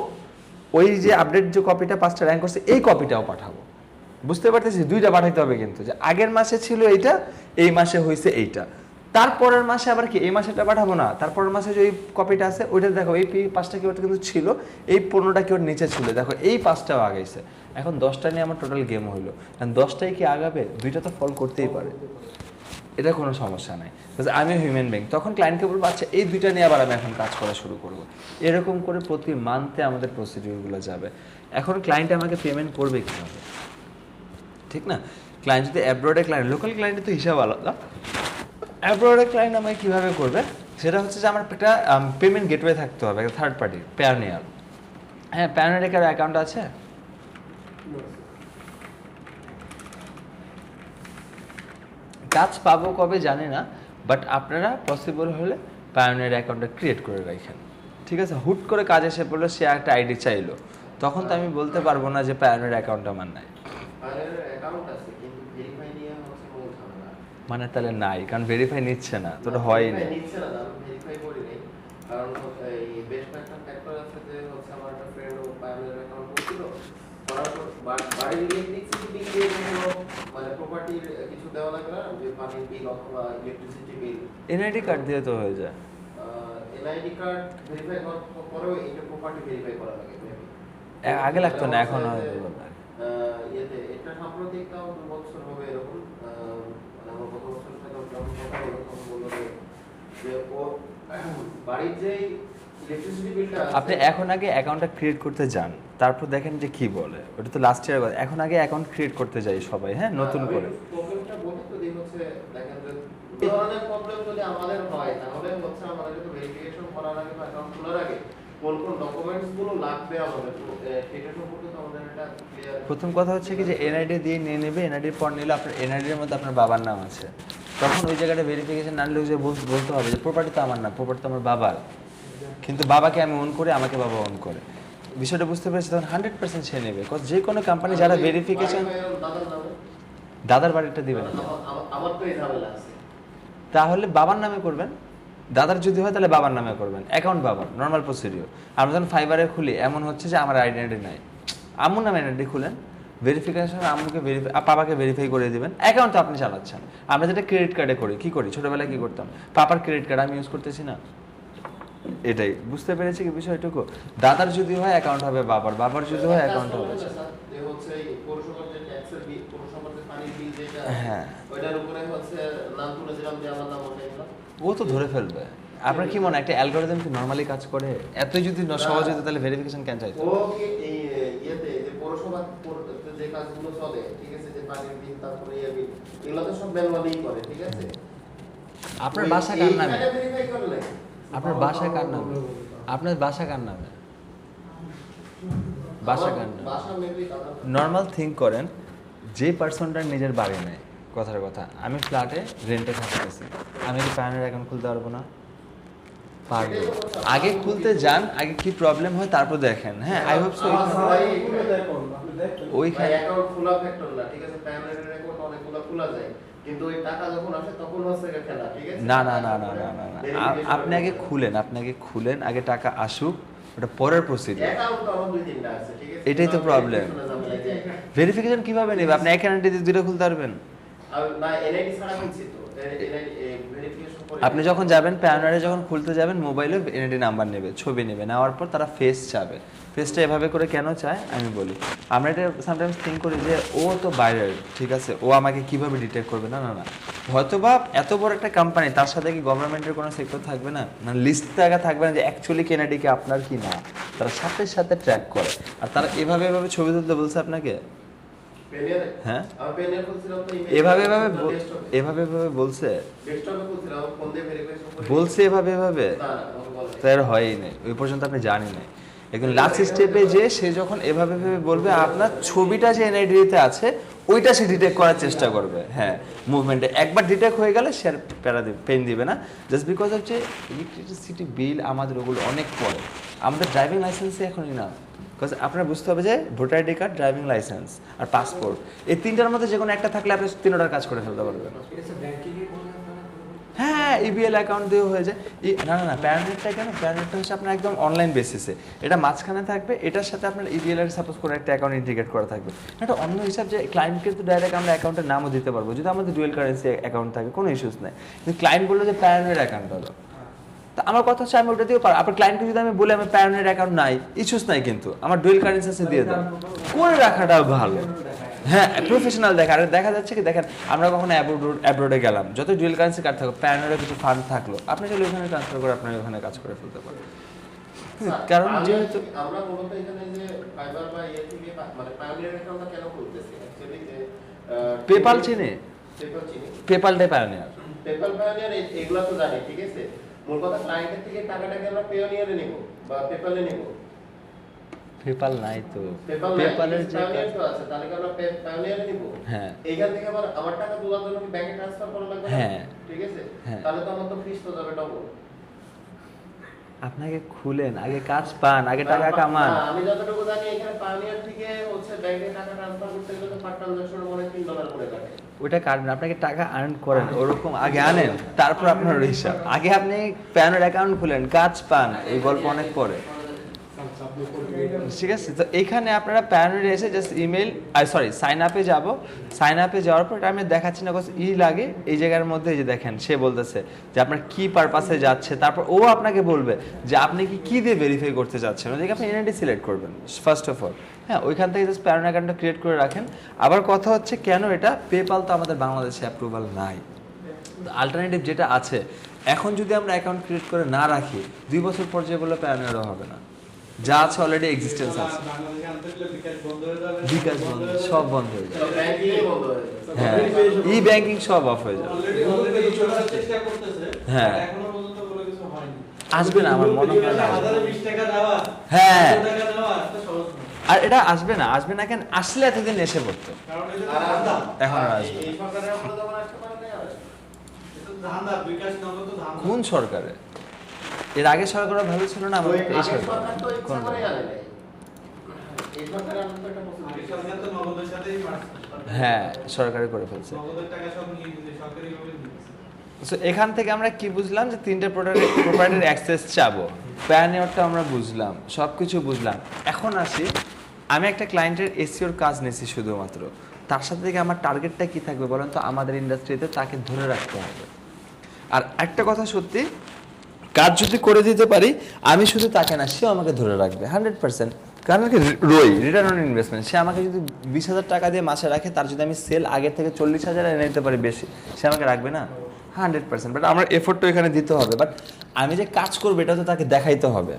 ওই যে আপডেট যে কপিটা 5টা র্যাঙ্ক করছে এই কপিটাও পাঠাবো। বুঝতে পারতেছি, 2টা পাঠাইতে হবে কিন্তু, যে আগের মাসে ছিল এইটা, এই মাসে হয়েছে এইটা, তারপরের মাসে আবার কি এই মাসেটা পাঠাবো না, তারপরের মাসে যে কপিটা আছে ওইটা দেখো, এই 5টা কিওয়ার্ড কিন্তু ছিল, এই 15টা কিওয়ার্ড নিচে ছিল, দেখো এই 5টাও আগাইছে। এখন 10টা নিয়ে আমার টোটাল গেম হইলো, কারণ 10টাই কি আগাবে, 2টা তো ফল করতেই পারে, এটা কোনো সমস্যা নাই। আমি হিউম্যান বিং, তখন ক্লায়েন্টকে বলবো আচ্ছা এই 2টা নিয়ে আবার আমি এখন কাজ করা শুরু করব। এরকম করে প্রতি মান্থে আমাদের প্রসিডিউরগুলো যাবে। এখন ক্লায়েন্ট আমাকে পেমেন্ট করবে কীভাবে, ঠিক না? ক্লায়েন্ট যদি অ্যাব্রোডের ক্লায়েন্ট, লোকাল ক্লায়েন্টের তো হিসাব আলাদা, অ্যাব্রোডের ক্লায়েন্ট আমাকে কীভাবে করবে, সেটা হচ্ছে যে আমার একটা পেমেন্ট গেটওয়ে থাকতে হবে, একটা থার্ড পার্টি, প্যায়োনিয়ার। হ্যাঁ, প্যায়োনিয়ারে কারো অ্যাকাউন্ট আছে? কাজ পাবো কবে জানি না, বাট আপনারা পসিবল হলে পায়োনিয়ার অ্যাকাউন্টটা ক্রিয়েট করে রাখেন, ঠিক আছে? হুট করে কাজ এসে পড়লো, সে একটা আইডি চাইলো, তখন তো আমি বলতে পারবো না যে পায়োনিয়ার অ্যাকাউন্ট আমার নাই। মানে তাহলে নাই, কারণ ভেরিফাই নিচ্ছে না, তো হয়ই না। কারণ এই বেশ কয়েকটা ফ্যাক্টর আছে, যে হচ্ছে আমার একটা ফ্রেন্ড ও পায়োনিয়ার অ্যাকাউন্ট করছিল, বাড়ির ইলেকট্রিসিটি বিল দিয়ে মানে প্রপার্টির কিছু দেওয়া লাগে না, যে পানির বিল অথবা ইলেকট্রিসিটি বিল, এনআইডি কার্ড দিয়ে তো হয়ে যায়। এনআইডি কার্ড ভেরিফাই করার পরেও এটা প্রপার্টি ভেরিফাই করা লাগে। আগে লাগতো না, এখন ইয়েতে এটা সাম্প্রতিক তাও 2 বছর হবে এরকম, মানে আমার গত বছর সাথে যখন কথা হলো তখন বললো যে ও বাড়ির যে ইলেকট্রিসিটি বিলটা, আপনি এখন আগে অ্যাকাউন্টটা ক্রিয়েট করতে যান, তারপর দেখেন যে কি বলে, ওটা তো লাস্ট ইয়ার কথা। এখন আগে অ্যাকাউন্ট ক্রিয়েট করতে যাই সবাই, হ্যাঁ, নতুন করে। প্রবলেমটা বলি তো, যে হচ্ছে দেখেন যে এই ধরনের প্রবলেম যদি আমাদের হয়, তাহলে হচ্ছে আমাদের তো ভেরিফিকেশন করার আগে বা অ্যাকাউন্ট খোলার আগে কোন কোন ডকুমেন্টস গুলো লাগবে আমাদের, সেটা সম্পর্কে তো আমাদের একটা ক্লিয়ার। প্রথম কথা হচ্ছে কি, যে এনআইডি দিয়ে নিয়ে নেবে, এনআইডির পর নিলে আপনার এনআইডির মধ্যে আপনার বাবার নাম আছে, তখন ওই জায়গাটা ভেরিফিকেশন না নিলেও যে বলতে হবে যে প্রপার্টি তো আমার না, প্রপার্টি তো আমার বাবার, কিন্তু বাবাকে আমি অন করে, আমাকে বাবা অন করে। বিষয়টা বুঝতে পেরেছি, তখন 100% সে নেবে। যে কোনো কোম্পানি যারা ভেরিফিকেশন, দাদার বাড়িটা দিবেন, আমার তো এই ঝামেলা আছে, তাহলে বাবার নামে করবেন। দাদার যদি হয় তাহলে বাবার নামে করবেন, অ্যাকাউন্ট বাবার, নর্মাল প্রসিডিওর। আমরা যখন ফাইবারে খুলি, এমন হচ্ছে যে আমার আইডেন্টি নাই, আম্মুর নামে আইডেন্টি খুলেন, ভেরিফিকেশন আম্মুকে পাপাকে ভেরিফাই করে দিবেন, অ্যাকাউন্ট তো আপনি চালাচ্ছেন। আমরা যেটা ক্রেডিট কার্ডে করি, কি করি, ছোটবেলায় কি করতাম, পাপার ক্রেডিট কার্ড আমি ইউজ করতেছি না, এটাই বুঝতে পেরেছি কি বিষয়টুকু। দাদার যদি হয় অ্যাকাউন্ট হবে বাবার, বাবার যদি হয় অ্যাকাউন্ট হবে। যে হচ্ছে এই পৌরসভার যে ট্যাক্সের বিল, পৌরসভার যে পানির বিল যেটা, হ্যাঁ, ওইটার উপরে হচ্ছে নাম তুলে দিলাম যে আমার নাম ওটাই দিলাম, ও তো ধরে ফেলবে। আপনার কি মনে হয় একটা অ্যালগরিদম কি নরমালি কাজ করে? এতই যদি সহজ হতো তাহলে ভেরিফিকেশন কেন চাইতো? ও কি এই ইয়েতে যে পৌরসভার যে কাজগুলো চলে, ঠিক আছে, যে পানির বিল, তারপরে ইয়ে বিল, এগুলো তো সব ম্যানুয়ালিই করে, ঠিক আছে? আপনার বাসা কার নামে? ভেরিফাই করলে আপনার বাসা কার নামে? আপনার বাসা কার নামে? বাসা কার নামে? বাসা মেবি দাদা। নর্মাল থিঙ্ক করেন, যে পার্সনটার নিজের বাড়ি নেই, কথার কথা, আমি ফ্ল্যাটে রেন্টে থাকতেছি, আমি কি প্যানের অ্যাকাউন্ট খুলতে পারবো না? পারবো। আগে খুলতে যান, আগে কি প্রবলেম হয় তারপর দেখেন। হ্যাঁ, আই হোপ সো ওইখানে অ্যাকাউন্ট খোলা ফ্যাক্টর না, ঠিক আছে, প্যানের অ্যাকাউন্ট অনেকগুলো খোলা যায়, কিন্তু ওই টাকা যখন আসে তখন হচ্ছে খেলা, ঠিক আছে? না না না না না না না, আপনি আগে খুলেন, আগে টাকা আসুক, ওটা পরের প্রসিডিউর। অ্যাকাউন্ট তো আমার 2-3টা আছে, ঠিক আছে? এটাই তো প্রবলেম। ভেরিফিকেশন কিভাবে নেবে? আপনি এক এনআইডি দিয়ে দুটো খুলতে পারবেন? আর না, এনআইডি ছাড়া খুলছি তো, এনআইডি ভেরিফিকেশন করে। আপনি যখন যাবেন প্যানারে, যখন খুলতে যাবেন, মোবাইলে এনআইডি নাম্বার নেবে, ছবি নেবে, নেওয়ার পর তারা ফেস চাবে। ফেসটা এভাবে করে কেন চায় আমি বলি। আমরা এটা সামটাইমস থিঙ্ক করি যে ও তো বাইরের, ঠিক আছে, ও আমাকে কিভাবে ডিটেক্ট করবে। না না না, হয়তোবা এত বড় একটা কোম্পানি, তার সাথে কি গভর্নমেন্টের কোনো সেক্টর থাকবে না? না, লিস্ট টাকা থাকবে না যে অ্যাকচুয়ালি এনআইডি কি আপনার কি না। তারা সাথে সাথে ট্র্যাক করে, আর তারা এভাবে এভাবে ছবি তুলতে বলছে আপনাকে। হ্যাঁ, এভাবে এভাবে বলছে, এভাবে তার হয়ই নেই, ওই পর্যন্ত আপনি জানি না। এখন লাস্ট স্টেপে যে সে যখন এভাবে বলবে, আপনার ছবিটা যে এনআইডিতে আছে ওইটা সে ডিটেক্ট করার চেষ্টা করবে। হ্যাঁ, মুভমেন্টে একবার ডিটেক্ট হয়ে গেলে সে আর পেন দিবে না, জাস্ট বিকজ হচ্ছে ইলেকট্রিসিটি বিল আমাদের ওগুলো অনেক পড়ে। আমাদের ড্রাইভিং লাইসেন্সই এখনই না, বিকজ আপনার বুঝতে হবে যে voter ID card, driving licence আর পাসপোর্ট, এই তিনটার মধ্যে যে কোনো একটা থাকলে আপনি তিনটার কাজ করে ফেলতে পারবেন। হ্যাঁ, ইবিএল অ্যাকাউন্ট দিয়েও হয়ে যায়। না না না, প্যারানেটটা কেন, প্যারানেটটা হচ্ছে আপনার একদম অনলাইন বেসিসে, এটা মাঝখানে থাকবে, এটার সাথে আপনার ইবিএল এর সাপোজ করে একটা অ্যাকাউন্ট ইন্টিগ্রেট করা থাকবে। এটা অন্য হিসাব যে ক্লায়েন্টকে তো ডাইরেক্ট আমরা অ্যাকাউন্টের নামও দিতে পারবো যদি আমাদের ডুয়েল কারেন্সি অ্যাকাউন্ট থাকে, কোনো ইস্যুস নাই। কিন্তু ক্লায়েন্ট বললো যে প্যারানের অ্যাকাউন্ট হলো, তা আমার কথা হচ্ছে আমি ওটা দিয়েও পারবো। আপনার ক্লায়েন্টকে যদি আমি বলি আমার প্যারানের অ্যাকাউন্ট নাই, ইস্যুস নাই, কিন্তু আমার ডুয়েল কারেন্সি আছে দিয়ে দাও, করে রাখাটা ভালো। হ্যাঁ, প্রফেশনাল দেখা। আর দেখা যাচ্ছে কি, দেখেন আমরা কখনো অ্যাব্রোডে গেলাম, যত ডুয়েল কারেন্সি কার্ড থাকলো, প্যানেরও কিছু ফান্ড থাকলো, আপনি চলে ওখানে ট্রান্সফার করে আপনার ওখানে কাজ করে ফেলতে পারেন। কারণ যেহেতু আমরা মূলত এখানে যে ফাইবার বা ইয়ে থেকে মানে পায়োনিয়ার অ্যাকাউন্টটা কেন করতেছি অ্যাকচুয়ালি যে পেপাল চিনে, পেপালটাই পায়োনিয়ার, পেপাল পায়োনিয়ার এগুলা তো জানি, ঠিক আছে। মূল কথা ক্লায়েন্টের থেকে টাকাটাকে আমরা পায়োনিয়ারে নিব বা পেপালে নিব। পেপাল নাই তো, পেপালের যে পায়োনিয়ার তো আছে, তাহলে কি আমরা পায়োনিয়ারে নিব? হ্যাঁ, এইখান থেকে আবার আমার টাকা তোলার জন্য কি ব্যাংকে ট্রান্সফার করা লাগবে? হ্যাঁ, ঠিক আছে। হ্যাঁ। তাহলে তো আমার তো ফিস তো যাবে ডবল। আপনাকে খুলেন, আগে কাজ পান, আগে টাকা কামান। আমি যতটুকু জানি এখানে পায়োনিয়ার থেকে হচ্ছে ব্যাংকে টাকা ট্রান্সফার করতে গেলে তো পার ট্রানজাকশনে মনে হয় $3 করে কাটে। ওইটা কাটবেন, আপনাকে টাকা আর্ন করেন, ওরকম আগে আনেন, তারপর আপনার হিসাব। আগে আপনি প্যানের অ্যাকাউন্ট খুলেন, কাজ পান, এই গল্প অনেক পরে। ঠিক আছে, তো এখানে আপনারা প্যানেলে এসে জাস্ট ইমেল, সরি সাইন আপে যাব। সাইন আপে যাওয়ার পর আমি দেখাচ্ছি না লাগে এই জায়গার মধ্যে, যে দেখেন সে বলতেছে যে আপনার কি পারপাসে যাচ্ছে, তারপর ও আপনাকে বলবে যে আপনি কি দিয়ে ভেরিফাই করতে চাচ্ছেন, ওদিকে আপনি এনআইডি সিলেক্ট করবেন ফার্স্ট অফ অল। হ্যাঁ, ওইখান থেকে জাস্ট প্যান অ্যাকাউন্টটা ক্রিয়েট করে রাখেন। আবার কথা হচ্ছে কেন এটা, পেপাল তো আমাদের বাংলাদেশে অ্যাপ্রুভাল নাই, অল্টারনেটিভ যেটা আছে, এখন যদি আমরা অ্যাকাউন্ট ক্রিয়েট করে না রাখি 2 বছর পর যে বলে প্যানেরও হবে না, যা আছে অলরেডি এক্সিস্টেন্স আছে, বিকাশ বন্ধ, সব বন্ধ হয়ে যাবে, হ্যাঁ, ই ব্যাংকিং সব অফ হয়ে যাবে। হ্যাঁ, আসবে না আমার মনে হয় না, হ্যাঁ, আর এটা আসবে না, আসবে না কেন, আসলে এতদিন এসে পড়তো, এখন আর আসবে না। কোন সরকারে? এর আগে সরকার ভালো ছিল না, আমাদের এই সরকার কোন হ্যাঁ সরকারি করে ফেলছে। সো এখান থেকে আমরা কি বুঝলাম যে তিনটে প্রপার্টির অ্যাক্সেস চাবো, প্যানিয়রটা আমরা বুঝলাম, সবকিছু বুঝলাম। এখন আসি, আমি একটা ক্লায়েন্টের এসিওর কাজ নিয়েছি শুধুমাত্র, তার সাথে থেকে আমার টার্গেটটা কি থাকবে বলেন তো? আমাদের ইন্ডাস্ট্রিতে তাকে ধরে রাখতে হবে। আর একটা কথা সত্যি, কাজ যদি করে দিতে পারি আমি, শুধু তাকে না, সেও আমাকে ধরে রাখবে 100%। কারণ কি, রিটার্ন অন ইনভেস্টমেন্ট, সে আমাকে যদি 20,000 টাকা দিয়ে মাসে রাখে, তার যদি আমি সেল আগের থেকে 40,000 এনে নিতে পারি বেশি, সে আমাকে রাখবে না 100%। বাট আমার এফোর্টটা এখানে দিতে হবে, বাট আমি যে কাজ করবো এটা তো তাকে দেখাইতে হবে,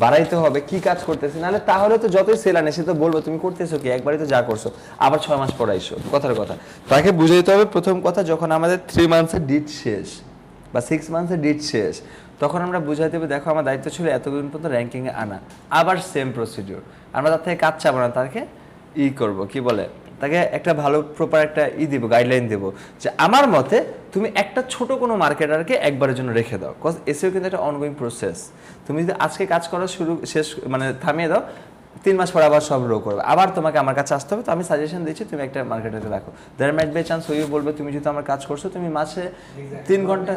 বাড়াইতে হবে কি কাজ করতেছি, নাহলে তাহলে তো যতই সেল আনে সে তো বলবো তুমি করতেছো কি, একবারই তো যা করছো, আবার 6 মাস পর আইসো, কথার কথা। তাকে বুঝাইতে হবে প্রথম কথা, যখন আমাদের 3 মান্থসের ডিট শেষ বা 6 মান্থসের ডিট শেষ, তখন আমরা বুঝাইতে হবে দেখো আমার দায়িত্ব ছিল এতদিন পর্যন্ত র্যাঙ্কিংয়ে আনা, আবার সেম প্রসিডিওর, আমরা তার থেকে কাজ চাবো না, তাকে করবো কি বলে, তাকে একটা ভালো প্রপার একটা দিব, গাইডলাইন দেবো যে আমার মতে তুমি একটা ছোট কোনো মার্কেটারকে একবারের জন্য রেখে দাও, কজ এসিও কিন্তু একটা অনগোয়িং প্রসেস। তুমি যদি আজকে কাজ করা শেষ মানে থামিয়ে দাও, 3 মাস পর আবার সব রো করবে, আবার তোমাকে আমার কাছে আসতে হবে। তো আমি সাজেশন দিচ্ছি তুমি একটা মার্কেটারকে রাখো, দেয়ার মাইট বি চান্স ওই বলবে তুমি যদি আমার কাজ করছো, তুমি মাসে 3 ঘন্টা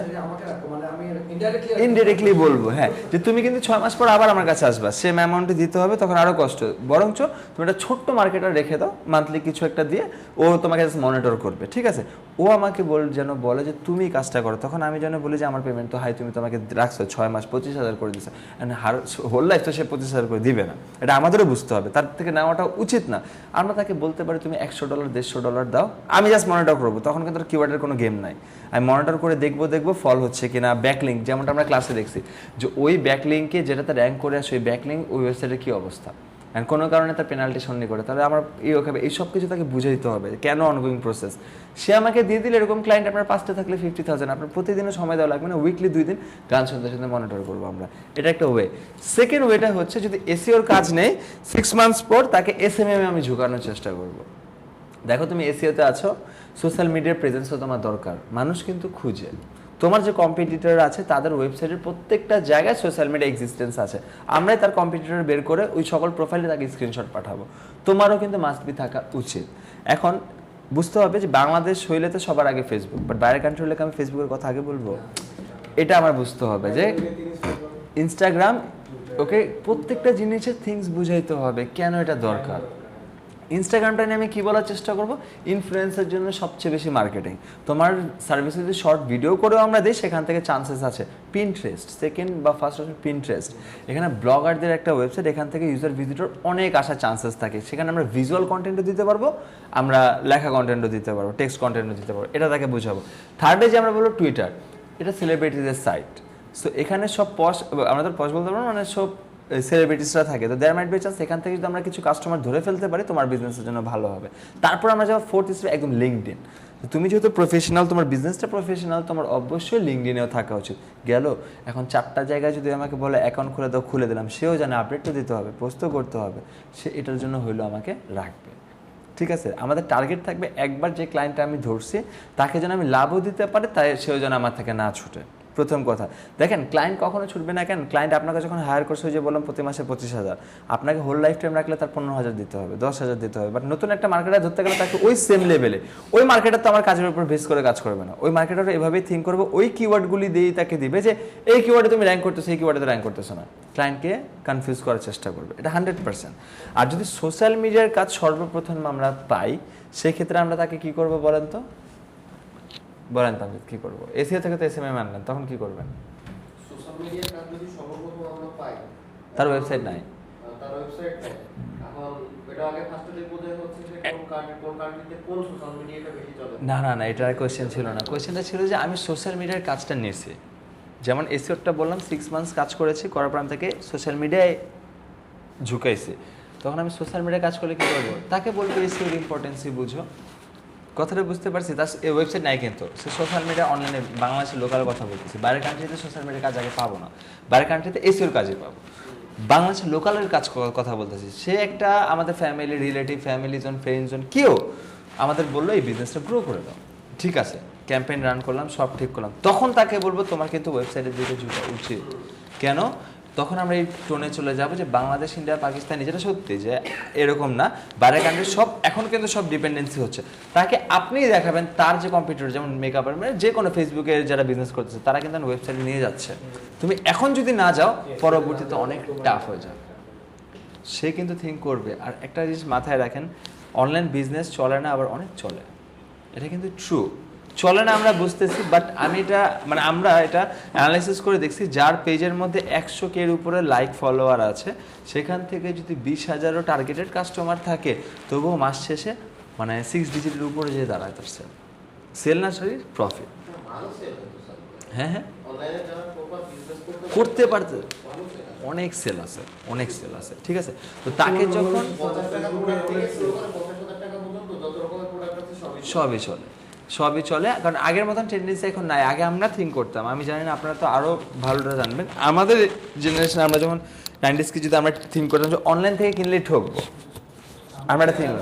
ইনডিরেক্টলি বলবো, হ্যাঁ, যে তুমি কিন্তু 6 মাস পর আবার আমার কাছে আসবা, সেম অ্যামাউন্টে দিতে হবে, তখন আরো কষ্ট। বরঞ্চ তুমি একটা ছোট্ট মার্কেটার রেখে দাও, মান্থলি কিছু একটা দিয়ে, ও তোমাকে জাস্ট মনিটর করবে, ঠিক আছে। ও আমাকে যেন বলে যে তুমি কাজটা করো, তখন আমি যেন বলি যে আমার পেমেন্ট তো হাই, তুমি তোমাকে রাখছো 6 মাস 25,000 করে দিচ্ছ, হোল লাইফ তো সে 25,000 করে দিবে না, এটা আমাদেরও বুঝতে হবে, তার থেকে নেওয়াটা উচিত না। আমরা তাকে বলতে পারি তুমি $100 $150 দাও, আমি জাস্ট মনিটর করবো, তখন কিন্তু কিওয়ার্ডের কোনো গেম নাই, আমি মনিটর করে দেখবো ফল হচ্ছে কিনা, ব্যাকলিঙ্ক যেমনটা আমরা ক্লাসে দেখছি, যে ওই ব্যাকলিঙ্কে যেটাতে র্যাঙ্ক করে আসে ওই ব্যাকলিঙ্ক ওই ওয়েবসাইটের কী অবস্থা, অ্যান্ড কোনো কারণে তার পেনাল্টি সন্নি করে, তাহলে আমার এই সব কিছু তাকে বুঝাইতে হবে, কেন অনগোয়িং প্রসেস। সে আমাকে দিয়ে দিলে এরকম ক্লায়েন্ট আপনার 5টা থাকলে 50,000, আপনার প্রতিদিনও সময় দেওয়া লাগবে না, উইকলি 2 দিন গান শুনতে শুনতে মনিটর করবো আমরা, এটা একটা ওয়ে। সেকেন্ড ওয়েটা হচ্ছে, যদি এসিওর কাজ নেই 6 মান্থস পর তাকে SMM আমি ঝুঁকানোর চেষ্টা করবো। দেখো তুমি এসিওতে আছো, সোশ্যাল মিডিয়ার প্রেজেন্সও তোমার দরকার, মানুষ কিন্তু খুঁজে, তোমার যে কম্পিটিটর আছে তাদের ওয়েবসাইটের প্রত্যেকটা জায়গায় সোশ্যাল মিডিয়া এক্সিস্টেন্স আছে, আমরাই তার কম্পিটিটর বের করে ওই সকল প্রোফাইলে তাকে স্ক্রিনশট পাঠাবো। তোমারও কিন্তু মাস্ট বি থাকা উচিত। এখন বুঝতে হবে যে বাংলাদেশ হইলে তো সবার আগে ফেসবুক, বাট বাইরের কান্ট্রি হলে কি আমি ফেসবুকের কথা আগে বলবো? এটা আমার বুঝতে হবে যে ইনস্টাগ্রাম, ওকে প্রত্যেকটা জিনিসের থিংস বুঝাইতে হবে কেন এটা দরকার। ইনস্টাগ্রামটা নিয়ে আমি কী বলার চেষ্টা করব, ইনফ্লুয়েন্সের জন্য সবচেয়ে বেশি মার্কেটিং। তোমার সার্ভিসে যদি শর্ট ভিডিও করেও আমরা দিই সেখান থেকে চান্সেস আছে। পিনট্রেস্ট সেকেন্ড বা ফার্স্ট হচ্ছে পিনট্রেস্ট, এখানে ব্লগারদের একটা ওয়েবসাইট, এখান থেকে ইউজার ভিজিটর অনেক আসার চান্সেস থাকে। সেখানে আমরা ভিজুয়াল কন্টেন্টও দিতে পারবো, আমরা লেখা কন্টেন্টও দিতে পারবো, টেক্সট কন্টেন্টও দিতে পারবো, এটা তাকে বুঝাবো। থার্ডে যে আমরা বলবো টুইটার, এটা সেলিব্রিটিদের সাইট। সো এখানে সব আমরা তো পশ বলতে পারবো মানে সব সেলিব্রিটিসরা থাকে, তো দেয়ার মাইট বি চান্স এখান থেকে যদি আমরা কিছু কাস্টমার ধরে ফেলতে পারি তোমার বিজনেসের জন্য ভালো হবে। তারপর আমরা যাবো ফোর্থ স্টেপ, একদম লিঙ্কডইন। তুমি যেহেতু প্রফেশনাল, তোমার বিজনেসটা প্রফেশনাল, তোমার অবশ্যই লিঙ্কডইনেও থাকা উচিত। গেল এখন 4টা জায়গায় যদি আমাকে বলে অ্যাকাউন্ট খুলে দাও, খুলে দিলাম, সেও জানে আপডেটও দিতে হবে, পোস্টও করতে হবে, সে এটার জন্য হইলো আমাকে রাখবে। ঠিক আছে, আমাদের টার্গেট থাকবে একবার যে ক্লায়েন্টটা আমি ধরছি তাকে যেন আমি লাভও দিতে পারি, তাই সেও যেন আমার থেকে না ছুটে। প্রথম কথা দেখেন, ক্লায়েন্ট কখনো ছুটবে না কেন? ক্লায়েন্ট আপনাকে যখন হায়ার করছে, যে বললাম প্রতি মাসে 25,000, আপনাকে হোল লাইফ টাইম রাখলে তার 15,000 দিতে হবে, 10,000 দিতে হবে। বাট নতুন একটা মার্কেটার ধরতে গেলে তাকে ওই সেম লেভেলে, ওই মার্কেটার তো আমার কাজের উপর বেস করে কাজ করবে না। ওই মার্কেটার এভাবেই থিঙ্ক করবে, ওই কিওয়ার্ডগুলি দিয়েই তাকে দিবে যে এই কিওয়ার্ডে তুমি র্যাঙ্ক করতেছো, এই কিওয়ার্ডে তো র্যাঙ্ক করতেছো না। ক্লায়েন্টকে কনফিউজ করার চেষ্টা করবে, এটা 100%। আর যদি সোশ্যাল মিডিয়ার কাজ সর্বপ্রথম আমরা পাই, সেক্ষেত্রে আমরা তাকে কি করবো বলেন তো? বলেন তাহলে কি করবো? এসিও থেকে তো এসএমএম আনলেন, তখন কি করবেন? সোশ্যাল মিডিয়ার কাজ যদি সর্বপ্রথম আমরা পাই, তার ওয়েবসাইট নাই, তার ওয়েবসাইট নাই, এখন এটা আগে ফার্স্টে দেখবো যে হচ্ছে যে কোন কান্ট্রিতে কোন সোশ্যাল মিডিয়াটা বেশি চলে। না এটা কোয়েশ্চেন ছিল না। কোয়েশ্চেনটা ছিল যে আমি সোশ্যাল মিডিয়ার কাজটা নিয়েছি, যেমন এসিওটা বললাম 6 মান্থস কাজ করেছি, করার পর আমি তাকে সোশ্যাল মিডিয়ায় ঝুঁকাইছি। তখন আমি সোশ্যাল মিডিয়ায় কাজ করলে কী করবো? তাকে বলবো এসিওর ইম্পর্টেন্সই বুঝো। কথাটা বুঝতে পারছি, তার ওয়েবসাইট নাই কিন্তু সে সোশ্যাল মিডিয়া অনলাইনে বাংলাদেশের লোকাল কথা বলতেছি। বাইরের কান্ট্রিতে সোশ্যাল মিডিয়ার কাজ আগে পাবো না, বাইরের কান্ট্রিতে এসিওর কাজই পাবো। বাংলাদেশের লোকালের কাজ কথা বলতেছি, সে একটা আমাদের family, relative, family zone, friend zone, কেউ আমাদের বললো এই বিজনেসটা গ্রো করে দাও। ঠিক আছে, ক্যাম্পেইন রান করলাম, সব ঠিক করলাম, তখন তাকে বলবো তোমার কিন্তু ওয়েবসাইটের দিকে ঝুঁকা উচিত। কেন? তখন আমরা এই টোনে চলে যাবো যে বাংলাদেশ, ইন্ডিয়া, পাকিস্তান, যেটা সত্যি যে এরকম না, বাইরের কান্ট্রি সব এখন কিন্তু সব ডিপেন্ডেন্সি হচ্ছে। তাকে আপনিই দেখাবেন তার যে কম্পিউটার, যেমন মেকআপের মানে যে কোনো ফেসবুকে যারা বিজনেস করতেছে তারা কিন্তু ওয়েবসাইটে নিয়ে যাচ্ছে। তুমি এখন যদি না যাও পরবর্তীতে অনেক টাফ হয়ে যাবে। সে কিন্তু থিঙ্ক করবে। আর একটা জিনিস মাথায় রাখেন, অনলাইন বিজনেস চলে না, আবার অনেক চলে, এটা কিন্তু ট্রু। চলে না আমরা বুঝতেছি, বাট আমরা এটা অ্যানালাইসিস করে দেখছি, যার পেজের মধ্যে 100K এর উপরে লাইক ফলোয়ার আছে, সেখান থেকে যদি 20,000ও টার্গেটেড কাস্টমার থাকে, তবুও মাস শেষে 6 ডিজিটের উপরে যে দাঁড়ায় তার সেল না, সরি প্রফিট। হ্যাঁ করতে পারতে অনেক সেল আছে, অনেক সেল আছে। ঠিক আছে, তো তাকে যখন সবই চলে, কারণ আগের মতন টেন্ডেন্সি এখন নাই। আগে আমরা থিঙ্ক করতাম, আমি জানি না আপনারা তো আরও ভালোটা জানবেন, আমাদের জেনারেশনে আমরা যখন 90s যদি আমরা থিঙ্ক করতাম যে অনলাইন থেকে কিনলেই ঠকবো, আমরা এটা থিঙ্ক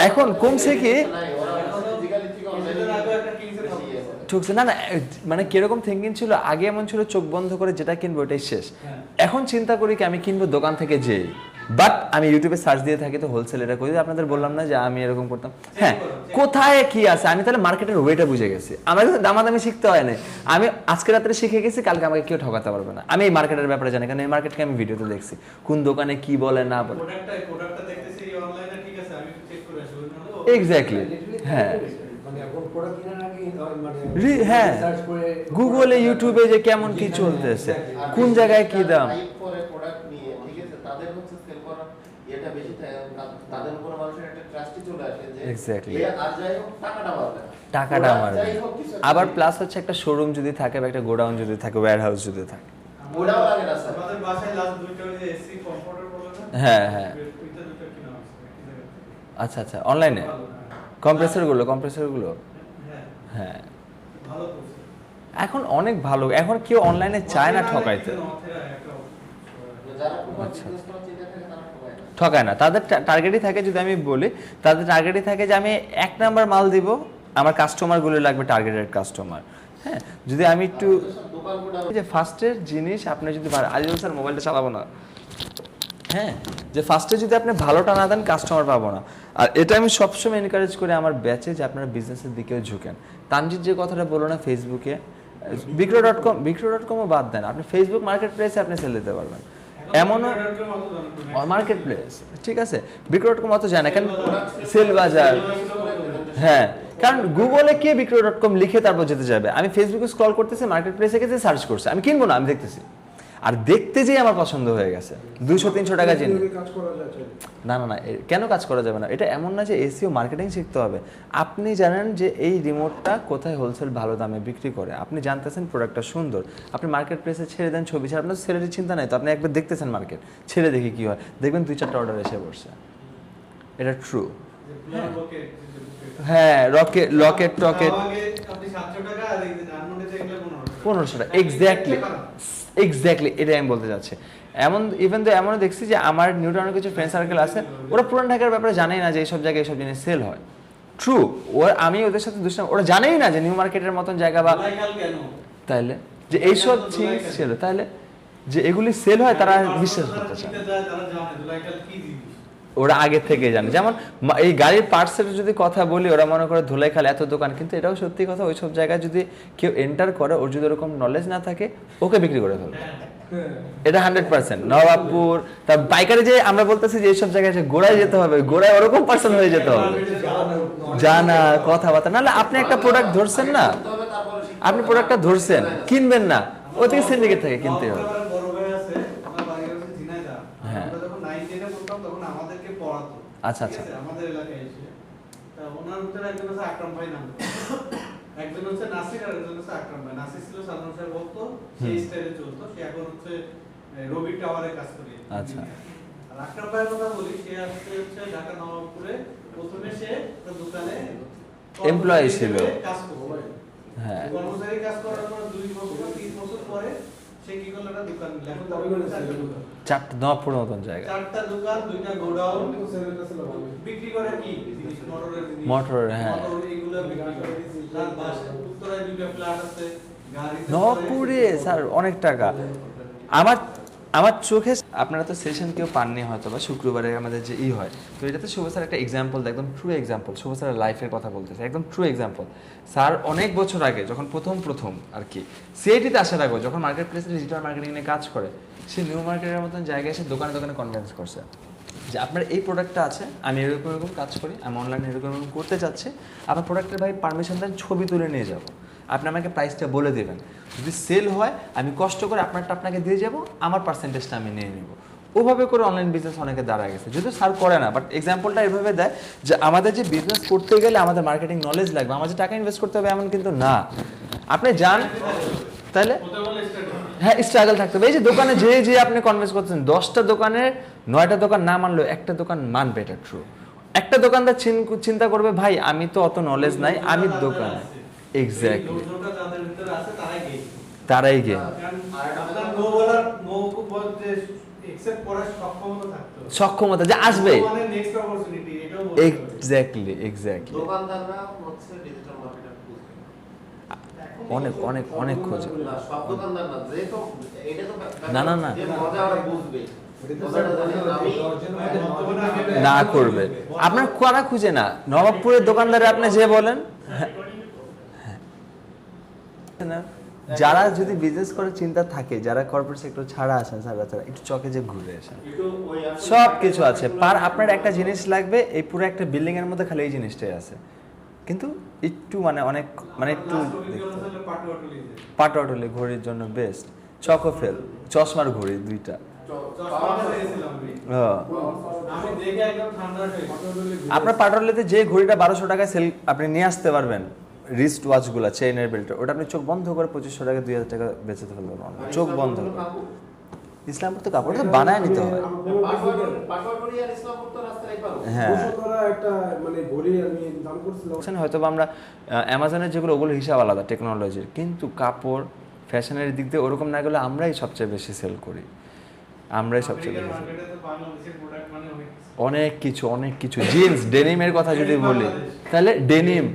এখন কমছে কি ঠকছে না। কিরকম থিঙ্কিং ছিল আগে? এমন ছিল চোখ বন্ধ করে যেটা কিনবো ওটাই শেষ। এখন চিন্তা করি কি আমি কিনবো দোকান থেকে যেই, বাট আমি ইউটিউবে সার্চ দিয়ে থাকি তো হোলসেল এটা করি। আপনাদের বললাম না যে আমি এরকম করতাম। হ্যাঁ, কোথায় কি আছে আমি তাহলে মার্কেটের ওয়েটা বুঝে গেছি। আমার কিন্তু দামাদামি শিখতে হয় না, আমি আজকে রাত্রে শিখে গেছি, কালকে আমাকে কেউ ঠকাতে পারবে না। আমি এই মার্কেটের ব্যাপারে জানি, কারণ এই মার্কেটকে আমি ভিডিওতে দেখছি, কোন দোকানে কি বলে না বলে। এক্স্যাক্টলি, হ্যাঁ হ্যাঁ, গুগলে, ইউটিউবে যে কেমন কি চলতেছে, কোন জায়গায় কি দাম, টাকাটা মারবে। আবার প্লাস হচ্ছে একটা শোরুম যদি থাকে বা একটা গোডাউন যদি থাকে, ওয়্যার হাউস যদি থাকে। হ্যাঁ হ্যাঁ, আচ্ছা অনলাইনে কম্প্রেসরগুলো হ্যাঁ এখন অনেক ভালো। এখন কেউ অনলাইনে চায় না ঠকাইতে, আচ্ছা ঠকায় না। তাদের টার্গেটই থাকে, যদি আমি বলি তাদের টার্গেটই থাকে যে আমি 1 নাম্বার মাল দিব, আমার কাস্টমারগুলো লাগবে টার্গেটেড কাস্টমার। হ্যাঁ, যদি আমি একটু যে ফার্স্টের জিনিস আপনি যদি আজিজুল স্যার মোবাইলটা চালাবো না, হ্যাঁ, যে ফার্স্টে যদি আপনি ভালোটা না দেন কাস্টমার পাবো না। আর এটা আমি সবসময় এনকারেজ করি আমার ব্যাচে যে আপনারা বিজনেসের দিকেও ঝুঁকেন। তানজিৎ যে কথাটা বলো না ফেসবুকে, বিক্রয়.কমও বাদ দেন, আপনি ফেসবুক মার্কেট প্লেসে আপনি সেল দিতে পারবেন। এমনও মার্কেট প্লেস, ঠিক আছে, বিক্রয়.কম অত যায় না, কারণ সেল বাজার, হ্যাঁ, কারণ গুগলে কে বিক্রয়.কম লিখে তারপর যেতে যাবে। আমি ফেসবুকে স্ক্রল করতেছি, মার্কেট প্লেসে গেছে, সার্চ করছে, আমি কিনবো না, আমি দেখতেছি, আর দেখতে যেয়ে আমার পছন্দ হয়ে গেছে, 200-300 টাকা জিনিস। না না না, কেন কাজ করা যাবে না? এটা এমন না যে এসইও মার্কেটিং শিখতে হবে। আপনি জানেন যে এই রিমোটটা কোথায় হোলসেল ভালো দামে বিক্রি করে, আপনি জানতেছেন প্রোডাক্টটা সুন্দর, আপনি মার্কেট প্লেসে ছেড়ে দেন ছবি ছাড়া, আপনার ছেড়ে চিন্তা নাই তো, আপনি একবার দেখতেছেন মার্কেট ছেড়ে দেখি কি হয়, দেখবেন 2-4টা অর্ডার এসে পড়ছে। এটা ট্রু। হ্যাঁ, লকেট টকেট 1500 টাকা, এক্স্যাক্টলি এটাই আমি বলতে চাচ্ছি। ইভেন তো এমনও দেখছি যে আমার নিউটাউনের কিছু ফ্রেন্ড সার্কেল আছে, ওরা পুরান ঢাকার ব্যাপারে জানেই না যে এইসব জায়গায় এইসব জিনিস সেল হয়। ট্রু, আমি ওদের সাথে দুষ্টাম, ওরা জানেই না যে নিউ মার্কেটের মতন জায়গা বা তাইলে যে এইসব জিনিস সেল, তাহলে যে এগুলি সেল হয় তারা বিশ্বাস করতে চায়, ওরা আগে থেকে জানে। যেমন এই গাড়ির পার্টসের যদি কথা বলি, ওরা মনে করে ধুলাইখাল এত দোকান, কিন্তু এটাও সত্যি কথা, ওইসব জায়গায় যদি কেউ এন্টার করে, ওর যদি ওরকম নলেজ না থাকে, ওকে বিক্রি করে ফেলবে, এটা 100%। নবাবপুর, তার পাইকারি যে আমরা বলতেছি যে এইসব জায়গায় গোড়ায় যেতে হবে, গোড়ায় ওরকম পার্সন হয়ে যেতে হবে, জানা কথাবার্তা, নাহলে আপনি একটা প্রোডাক্ট ধরছেন না, আপনি প্রোডাক্টটা ধরছেন, কিনবেন না, ও থেকে সিন্ডিকেট থেকে কিনতে হবে। আচ্ছা আচ্ছা, আমাদের এলাকায় এসে তা ওনার ভিতরে একজন আছে আকরাম ভাই নাম, একজন হচ্ছে নাসির, আর একজন হচ্ছে আকরাম ভাই। নাসির ছিল সালমান স্যার বলতো, সেই স্টাইলে চলতো, সে এখন হচ্ছে রবি টাওয়ারে কাজ করে। আচ্ছা, আর আকরাম ভাইয়ের কথা বলি, সে হচ্ছে ঢাকা নবাবপুরে প্রথমে সে তার দোকানে এমপ্লয়ি ছিল, কাজ করতো, হ্যাঁ, কর্মচারী কাজ করার পর 2 বছর 3 বছর পরে সে কি করলো, একটা দোকান নিল। এখন চারটা নবাবপুর মতন জায়গা, 4টা দোকান, 2টা গোডাউন, বিক্রি করে কি মোটর, হ্যাঁ, এগুলো বিক্রি করে। তার পাশে উত্তরায় 2টা ফ্ল্যাট আছে, নবাবপুরে স্যার অনেক টাকা। আমার চোখে, আপনারা তো সেশন কেউ পাননি হয়তো, বা শুক্রবারে আমাদের যে হয়, তো এটাতে শুভ স্যার একটা এক্সাম্পল, একদম ট্রু এক্সাম্পল, শুভ স্যারের লাইফের কথা বলতেছে, একদম ট্রু এক্সাম্পল। স্যার অনেক বছর আগে যখন প্রথম আর কি সিআইটিতে আসার আগে, যখন মার্কেট প্লেসে ডিজিটাল মার্কেটিং নিয়ে কাজ করে, সে নিউ মার্কেটের মতন জায়গায় এসে দোকানে দোকানে কনভিন্স করছে যে আপনার এই প্রোডাক্টটা আছে, আমি এরকম কাজ করি, আমি অনলাইনে এরকম করতে চাচ্ছি, আপনার প্রোডাক্টের ভাই পারমিশন দেন, ছবি তুলে নিয়ে যাবো, আপনি আমাকে প্রাইসটা বলে দেবেন, যদি সেল হয় আমি কষ্ট করে আপনারটা আপনাকে দিয়ে যাব, আমার পার্সেন্টেজটা আমি নিয়ে নেব। ওভাবে করে অনলাইন বিজনেস অনেকে দাঁড়া গেছে, যদিও স্যার করে না, বাট এক্সাম্পলটা এভাবে দেয় যে আমাদের যে বিজনেস করতে গেলে আমাদের মার্কেটিং নলেজ লাগবে, আমাদের টাকা ইনভেস্ট করতে হবে এমন কিন্তু না, আপনি যান তাহলে, হ্যাঁ, স্ট্রাগল থাকতে হবে। এই যে দোকানে যে আপনি কনভিন্স করছেন, 10টা দোকানের 9টা দোকান না মানলেও একটা দোকান মানবে, এটা ট্রু। একটা দোকানদার চিন্তা করবে, ভাই আমি তো অত নলেজ নাই, আমি দোকানে, এক্স্যাক্টলি, তারাই গে সক্ষমতা যে আসবে, এক্স্যাক্টলি দোকানদাররা হচ্ছে ডিজিটাল মার্কেটার অনেক অনেক অনেক খোঁজে, সব দোকানদার না, যে তো এটা তো না যে মজা ওরা বুঝবে না করবে, আপনার কারা খুঁজে না, নবাবপুরের দোকানদারে আপনি যে বলেন, যারা যদি বিজনেস করার চিন্তা থাকে, যারা কর্পোরেট সেক্টর ছাড়া আসেন, ছাড়া একটু চকে যে ঘুরে আসেন, সব কিছু আছে, আপনার একটা জিনিস লাগবে, এই পুরো একটা বিল্ডিং এর মধ্যে খালি এই জিনিসটাই আছে, কিন্তু একটু অনেক একটু পাটোয়াটলি ঘড়ির জন্য বেস্ট, চকোফেল, চশমার ঘড়ি 2টা, আপনার পাটোয়াটলিতে যে ঘড়িটা 1200 টাকায় সেল আপনি নিয়ে আসতে পারবেন, রিস্ট ওয়াচগুলো, চেইনের বেল্ট, ওটা আপনি চোখ বন্ধ করে 2500 টাকা 2000 টাকা বেচতে ফেলতে পারবেন, চোখ বন্ধ করে। ইসলামপুর তো কাপড় তো বানায় নিতে হয়, হ্যাঁ, হয়তো আমরা অ্যামাজনের যেগুলো, ওগুলো হিসাব আলাদা টেকনোলজির, কিন্তু কাপড় ফ্যাশনের দিক দিয়ে ওরকম না গেলে আমরাই সবচেয়ে বেশি সেল করি। আমরাই সবচেয়ে আমেরিকার বেশি মার্কেটে তো বাংলাদেশের প্রোডাক্ট মানে অনেক কিছু জিন্স ডেনিমের কথা যদি বলি তাহলে ডেনিম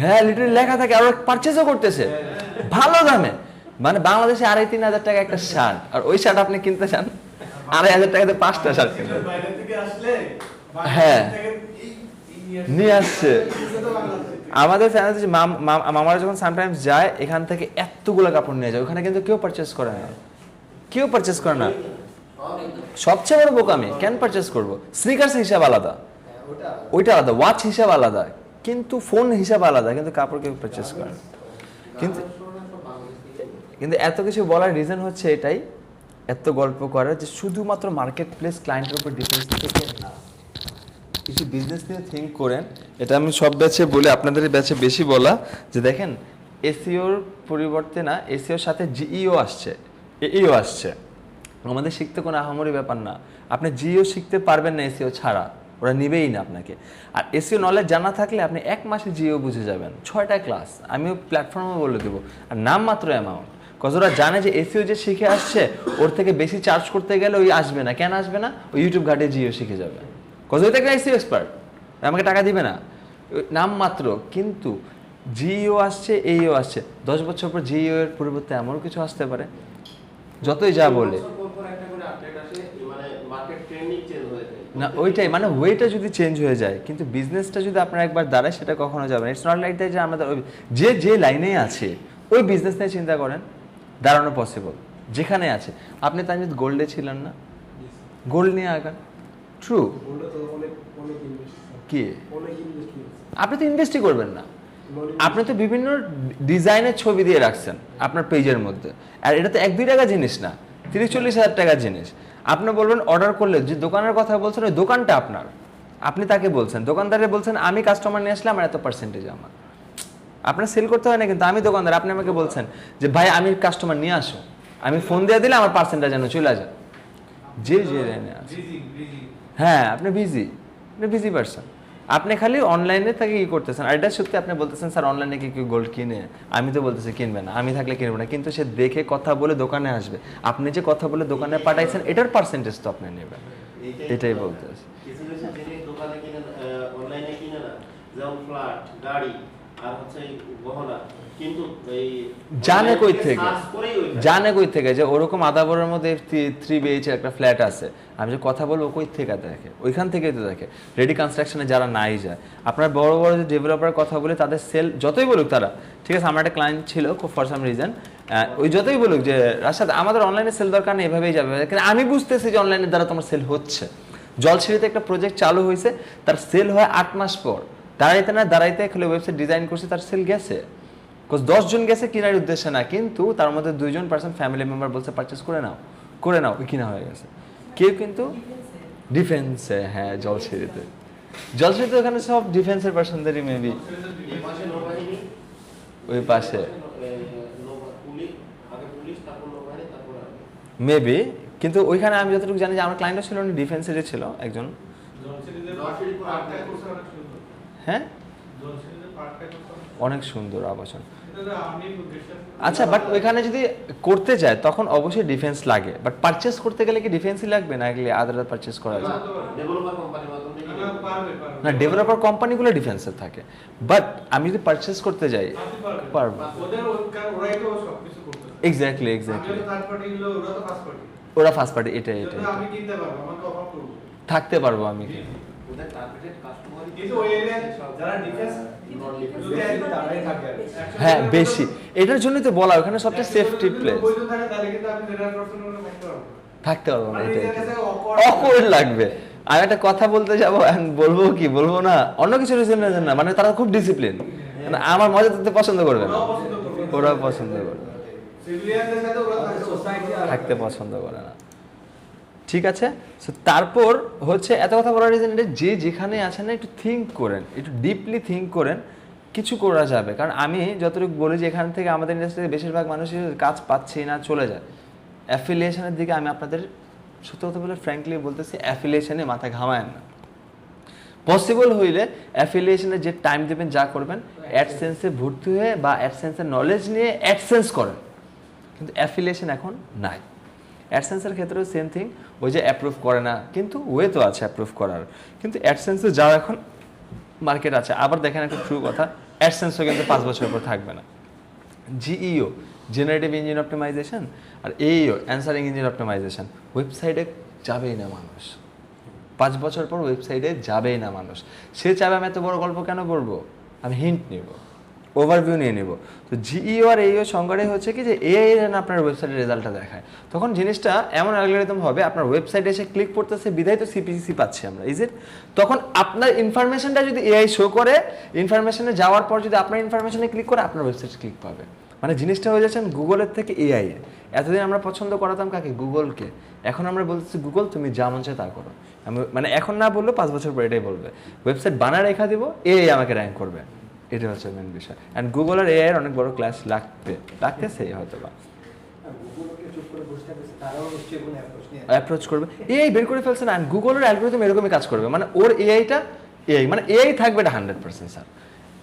হ্যাঁ লিটারালি লেখা থাকে আর পারচেজও করতেছে ভালো দামে মানে বাংলাদেশে 2,500-3,000 টাকা একটা শার্ট আর ওই শার্ট আপনি কিনতে চান 2,500 টাকাতে 5টা শার্ট কিনবেন বাইরে থেকে আসলে হ্যাঁ। বাংলাদেশ থেকে নিয়ে আসছে আমাদের ফ্যামিলিতে মামারা যখন সামটাইমস যায় এখান থেকে এতগুলো কাপড় নিয়ে যায় ওখানে কিন্তু কেউ পারচেস করে না সবচেয়ে বড় বোকামি কেন পারচেস করবো স্নিকার্স হিসাব আলাদা ওইটা আলাদা ওয়াচ হিসাব আলাদা কিন্তু ফোন হিসাব আলাদা কিন্তু কাপড় কেউ পারচেস করে না কিন্তু কিন্তু এত কিছু বলার রিজন হচ্ছে এটাই এত গল্প করার যে শুধুমাত্র মার্কেট প্লেস ক্লায়েন্টের উপর ডিফারেন্স থেকে না কিছু বিজনেস নিয়ে থিঙ্ক করেন এটা আমি সব ব্যাচে বলে আপনাদের ব্যাচে বেশি বলা যে দেখেন এসইওর পরিবর্তে না এসইওর সাথে জিইও আসছে এইও আসছে আমাদের শিখতে কোনো আহামরি ব্যাপার না আপনি জিইও শিখতে পারবেন না এসইও ছাড়া ওরা নিবেই না আপনাকে আর এসইও নলেজ জানা থাকলে আপনি 1 মাসে জিইও বুঝে যাবেন 6টা ক্লাস আমিও প্ল্যাটফর্মে বলে দেবো আর নাম মাত্র অ্যামাউন্ট কজ ওরা জানে যে এসইও যে শিখে আসছে ওর থেকে বেশি চার্জ করতে গেলে ওই আসবে না কেন আসবে না ওই ইউটিউব ঘাটে জিইও শিখে যাবে কজ ওই থেকে এসইও এক্সপার্ট আমাকে টাকা দিবে না নাম মাত্র কিন্তু জিইও আসছে এইও আসছে 10 বছর পর জিইও এর পরিবর্তে এমন কিছু আসতে পারে যতই যা বলে না ওইটাই মানে ওয়েটা যদি চেঞ্জ হয়ে যায় কিন্তু বিজনেসটা যদি আপনার একবার দাঁড়ায় সেটা কখনো যাবে না ইটস নট লাইক দ্যাট যে আমাদের যে লাইনে আছে ওই বিজনেস নিয়ে চিন্তা করেন দাঁড়ানো পসিবল যেখানে আছে আপনি তাই যদি গোল্ডে ছিলেন না গোল্ড নিয়ে আগান ট্রু কি আপনি তো ইনভেস্টই করবেন না আপনি তো বিভিন্ন ডিজাইনের ছবি দিয়ে রাখছেন আপনার পেজের মধ্যে আর এটা তো 1-2 টাকা জিনিস না 30-40 হাজার টাকার জিনিস আপনি বলবেন অর্ডার করলে যে দোকানের কথা বলছেন ওই দোকানটা আপনার আপনি তাকে বলছেন দোকানদারে বলছেন আমি কাস্টমার নিয়ে আসলে আমার এত পার্সেন্টেজ আমার আপনার সেল করতে হয় না কিন্তু আমি দোকানদার আপনি আমাকে বলছেন যে ভাই আমি কাস্টমার নিয়ে আসো আমি ফোন দিয়ে দিলে আমার পার্সেন্টেজ যেন চলে যায় যে হ্যাঁ আপনি বিজি পারসন আপনি খালি অনলাইনে থেকে কি করতেছেন আর এটা সত্যি আপনি বলতেছেন স্যার অনলাইনে কি কেউ গোল্ড কিনে আমি তো বলতেছি কিনবে না আমি থাকলে কিনবো না কিন্তু সে দেখে কথা বলে দোকানে আসবে আপনি যে কথা বলে দোকানে পাঠাইছেন এটার পার্সেন্টেজ তো আপনি নেবেন এটাই বলতেছি কিছু কিছু জিনিস দোকানে কিনে অনলাইনে কিনে না যেমন ফ্ল্যাট গাড়ি আর হচ্ছে গহনা কিন্তু এই জানে কই থেকে যে ওরকম আদাবরের মধ্যে 3 BHK একটা ফ্ল্যাট আছে আমি যে কথা বলবো কই থেকে দেখে ওইখান থেকেই তো দেখে রেডি কনস্ট্রাকশনে যারা নাই যায় আপনার বড় বড় যে ডেভেলপারের কথা বলে তাদের সেল যতই বলুক তারা ঠিক আছে আমার একটা ক্লায়েন্ট ছিল ফর সাম রিজন ওই যতই বলুক যে রাশাদ আমাদের অনলাইনে সেল দরকার নেই এভাবেই যাবে কিন্তু আমি বুঝতেছি যে অনলাইনের দ্বারা তোমার সেল হচ্ছে জলছিড়িতে একটা প্রজেক্ট চালু হয়েছে তার সেল হয় 8 মাস পর দাঁড়াইতে খালি ওয়েবসাইট ডিজাইন করছে তার সেল গেছে 10 জন গেছে কেনার উদ্দেশ্যে না কিন্তু তার মধ্যে 2 পার্সন ফ্যামিলি মেম্বার বলছে পারচেজ করে নাও কিনা হয়ে গেছে কেউ কিন্তু ডিফেন্সে হ্যাঁ জলছিড়িতে ওখানে সব ডিফেন্সের পার্সনদেরই মেবি ওই পাশে মেবি কিন্তু ওইখানে আমি যতটুকু জানি যে আমার ক্লায়েন্টও ছিল উনি ডিফেন্সেরই ছিল একজন হ্যাঁ অনেক সুন্দর আবাসন আচ্ছা বাট ওইখানে যদি করতে যায় তখন অবশ্যই ডিফেন্স লাগে বাট পারচেজ করতে গেলে কি ডিফেন্সই লাগবে না গেলে আদার পারচেজ করা যায় না ডেভেলপার কোম্পানিগুলো ডিফেন্সের থাকে বাট আমি যদি পারচেজ করতে যাই পারবো এক্স্যাক্টলি ওরা ফার্স্ট পার্টি এটাই থাকতে পারবো আমি হ্যাঁ বেশি এটার জন্যই তো বলা ওখানে সবচেয়ে সেফটি প্লেস থাকতে পারবো না এটাই অকওয়ার্ড লাগবে আমি একটা কথা বলতে যাবো বলবো না অন্য কিছু রিজন না মানে তারা খুব ডিসিপ্লিন মানে আমার মজা করতে পছন্দ করবে না ওরা পছন্দ করবে থাকতে পছন্দ করে না ঠিক আছে তারপর হচ্ছে এত কথা বলার রিজন এটা যে যেখানে আছেন না একটু থিঙ্ক করেন একটু ডিপলি থিঙ্ক করেন কিছু করা যাবে কারণ আমি যতটুকু বলি যে এখান থেকে আমাদের ইন্ডাস্ট্রিতে বেশিরভাগ মানুষই কাজ পাচ্ছি না চলে যায় অ্যাফিলিয়েশনের দিকে আমি আপনাদের সত্য কথা বলে ফ্র্যাঙ্কলি বলতেছি অ্যাফিলিয়েশনে মাথা ঘামায়েন না পসিবল হইলে অ্যাফিলিয়েশনে যে টাইম দেবেন যা করবেন অ্যাডসেন্সে ভর্তি হয়ে বা অ্যাডসেন্সের নলেজ নিয়ে অ্যাডসেন্স করেন কিন্তু অ্যাফিলিয়েশন এখন নাই অ্যাডসেন্সের ক্ষেত্রেও সেম থিং, ওই যে অ্যাপ্রুভ করে না, কিন্তু ওয়ে তো আছে অ্যাপ্রুভ করার, কিন্তু অ্যাডসেন্সে যাও এখন মার্কেট আছে। আবার দেখেন একটা ট্রু কথা, অ্যাডসেন্সও কিন্তু 5 বছর পর থাকবে না। জিইও জেনারেটিভ ইঞ্জিন অপটিমাইজেশন আর এইও অ্যান্সারিং ইঞ্জিন অপটিমাইজেশন, ওয়েবসাইটে যাবেই না মানুষ, 5 বছর পর ওয়েবসাইটে যাবেই না মানুষ। সে চাবে আমি এত বড় গল্প কেন পড়বো, আমি হিন্ট নিব, ওভারভিউ নিয়ে নেব। তো জিইও আর এইও সংজ্ঞাটাই হচ্ছে কি যে এআই যেন আপনার ওয়েবসাইটের রেজাল্টটা দেখায়, তখন জিনিসটা এমন অ্যালগরিদম হবে আপনার ওয়েবসাইটে এসে ক্লিক করতেছে বিধায় তো সিপিসি পাচ্ছি আমরা, ইজ ইট? তখন আপনার ইনফরমেশনটা যদি এআই শো করে, ইনফরমেশনে যাওয়ার পর যদি আপনার ইনফরমেশনে ক্লিক করে আপনার ওয়েবসাইটে ক্লিক পাবে। মানে জিনিসটা হয়ে যাচ্ছে গুগলের থেকে এআই এর। এতদিন আমরা পছন্দ করাতাম কাকে, গুগলকে, এখন আমরা বলতেছি গুগল তুমি যা মন চায় তা করো। আমি মানে এখন না বললেও 5 বছর পর এটাই বলবে, ওয়েবসাইট বানায় রেখা দিব, এআই আমাকে র্যাঙ্ক করবে। এটা হচ্ছে মেন বিষয়। অ্যান্ড গুগল আর এআই এর অনেক বড় ক্লাস লাগতেছে হয়তো বা অ্যাপ্রোচ করবে, এআই বের করে ফেলছে না। অ্যান্ড গুগলের অ্যালগরিদম এরকমই কাজ করবে, মানে ওর এআইটা এআই মানে এআই থাকবে এটা 100% স্যার,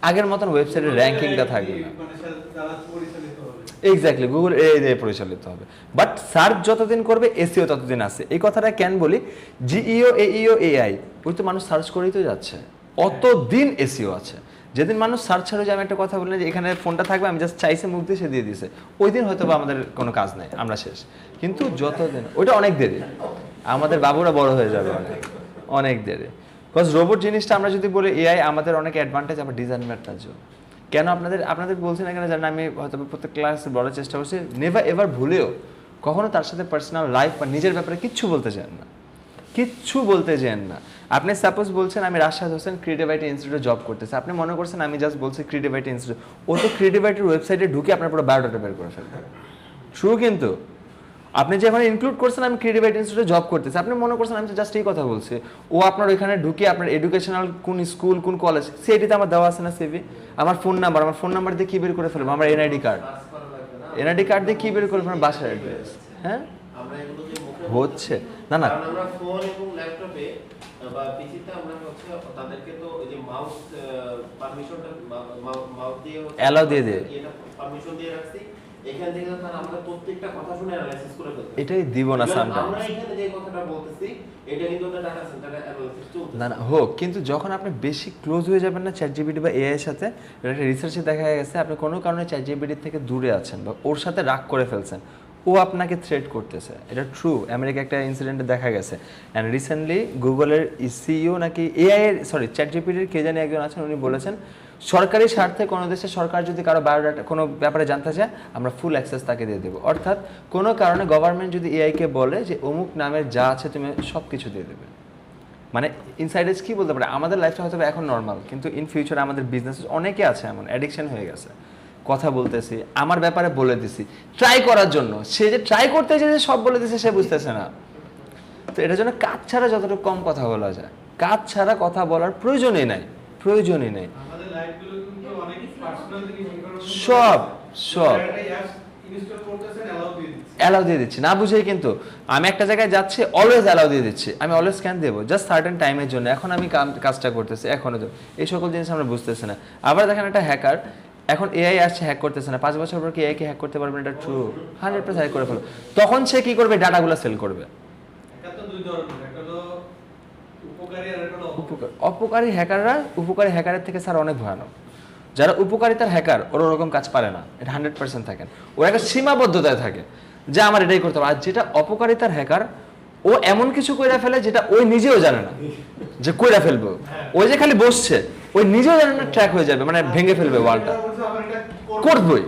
আগের মতন ওয়েবসাইটের র্যাঙ্কিংটা থাকবে না। এক্স্যাক্টলি, গুগল এআই দিয়ে পরিচালিত হবে। বাট সার্চ যতদিন করবে এসইও ততদিন আছে। এই কথাটা কেন বলি, জিইও এইও এআই ওই তো মানুষ সার্চ করেই তো যাচ্ছে, অতদিন এসইও আছে। যেদিন মানুষ সার্চ ছাড়ে যে আমি একটা কথা বললাম যে এখানে ফোনটা থাকবে, আমি জাস্ট চাইছে মুখ দিয়ে সে দিয়ে দিছে, ওই দিন হয়তো বা আমাদের কোনো কাজ নাই, আমরা শেষ। কিন্তু যতদিন ওইটা অনেক দেরি, আমাদের বাবুরা বড় হয়ে যাবে অনেক অনেক দেরি। বিকজ রোবট জিনিসটা আমরা যদি বলি এআই আমাদের অনেক অ্যাডভান্টেজ, আমার ডিজাইনারটার জন্য। কেন আপনাদের বলছি না কেন জানেন, আমি হয়তো প্রত্যেক ক্লাসে বলার চেষ্টা করছি, নেভার এভার ভুলেও কখনো তার সাথে পার্সোনাল লাইফ বা নিজের ব্যাপারে কিচ্ছু বলতে চান না, কিচ্ছু বলতে চান না। আপনি সাপোজ বলছেন আমি রাশাদ হোসেন ক্রিয়েটিভিটি ইনস্টিটিউটে জব করতেছি, আপনি মনে করছেন আমি জাস্ট বলছি ক্রিয়েটিভিটি ইনস্টিটিউট, ও তো ক্রিয়েটিভিটির ওয়েবসাইটে ঢুকে আপনার পুরো বায়োডাটা বের করে ফেলবে। ট্রু, কিন্তু আপনি যে এখন ইনক্লুড করছেন আমি ক্রিয়েটিভিটি ইনস্টিটিউটে জব করতেছি, আপনি মনে করছেন আমি জাস্ট এই কথা বলছি, ও আপনার ওইখানে ঢুকে আপনার এডুকেশনাল কোন স্কুল কোন কলেজ সেটিতে আমার দেওয়া আছে না সিভি, আমার ফোন নাম্বার দিয়ে কি বের করে ফেলবো, আমার এনআইডি কার্ড দিয়ে কি বের করে ফেলবো, বাসার অ্যাড্রেস। হ্যাঁ হচ্ছে না না আমরা ফোন এবং ল্যাপটপে বা পিসিতে আমরা হচ্ছে তাদেরকে তো ওই যে মাউস পারমিশনটা মাউস দিয়ে অ্যালাউ দিয়ে দেয়, এটা পারমিশন দিয়ে রাখছি, এখান থেকে তারা আমরা প্রত্যেকটা কথা শুনে অ্যানালাইসিস করে ফেলতে, এটাই দিব না সামটাইমস। আমরা এখানে যে কথাটা বলতেছি এটা কিন্তু ওদের ডাটা সেন্টারে অ্যানালাইসিস চলছে না হোক, কিন্তু যখন আপনি বেশি ক্লোজ হয়ে যাবেন না চ্যাটজিপিটি বা এআই এর সাথে, একটা রিসার্চে দেখা গেছে আপনি কোনো কারণে চ্যাটজিপিটি থেকে দূরে আছেন বা ওর সাথে রাগ করে ফেলছেন, ও আপনাকে থ্রেট করতেছে। এটা ট্রু, আমেরিকা একটা ইনসিডেন্টে দেখা গেছে। অ্যান্ড রিসেন্টলি গুগলের সিইও নাকি চ্যাটজিপিটির কে জানি একজন আছেন, উনি বলেছেন সরকারি স্বার্থে কোনো দেশের সরকার যদি কারো বায়োডাটা কোনো ব্যাপারে জানতে চায় আমরা ফুল অ্যাক্সেস তাকে দিয়ে দেবো। অর্থাৎ কোনো কারণে গভর্নমেন্ট যদি এআইকে বলে যে অমুক নামের যা আছে তুমি সব কিছু দিয়ে দেবে, মানে ইনসাইডার্স কি বলতে পারে, আমাদের লাইফটা হয়তো এখন নর্মাল, কিন্তু ইন ফিউচারে আমাদের বিজনেস অনেকে আছে এমন অ্যাডিকশন হয়ে গেছে, কথা বলতেছি আমার ব্যাপারে বলে দিছি ট্রাই করার জন্য, সে যে ট্রাই করতে যে সব বলে দিছে সে বুঝতেছে না। তো এটার জন্য কাজ ছাড়া যতটুকু কম কথা বলা যায়, কাজ ছাড়া কথা বলার প্রয়োজনই নাই। আমাদের লাইফগুলো কিন্তু অনেক পার্সোনাল জিনিস সব ইনস্টল করতেছেন অ্যালাউ দিয়ে দিচ্ছি না বুঝেই, কিন্তু আমি একটা জায়গায় যাচ্ছি অলওয়েজ অ্যালাউ দিয়ে দিচ্ছি, আমি অলওয়েজ ক্যান দেবো জাস্ট সার্টেন টাইমের জন্য, এখন আমি কাজটা করতেছি এখনো তো, এই সকল জিনিস আমরা বুঝতেছি না। আবার দেখেন একটা হ্যাকার এখন এআই আসছে হ্যাক করতেছে না, 5 বছর পর কি এআই কে হ্যাক করতে পারবে? এটা ট্রু, 100% হ্যাক করে ফেলো। তখন সে কি করবে? ডাটাগুলো সেল করবে। এটা তো দুই ধরনের, একটা হলো উপকারী আর একটা হলো অপকারী হ্যাকাররা উপকারী হ্যাকারের থেকে স্যার অনেক ভয়ানক। যারা উপকারিতার হ্যাকার ওরা ওরকম কাজ পারে না, এটা 100% থাকেন, ওরা একটা সীমাবদ্ধতায় থাকে যে আমার এটাই করতে হবে। আর যেটা অপকারিতার হ্যাকার ও এমন কিছু কইরা ফেলে যেটা ওই নিজেও জানে না যে কইরা ফেলবো, ওই যে খালি বসছে ওই নিজেও জানে না, ট্র্যাক হয়ে যাবে, মানে ভেঙে ফেলবে ওয়ালটা, করবই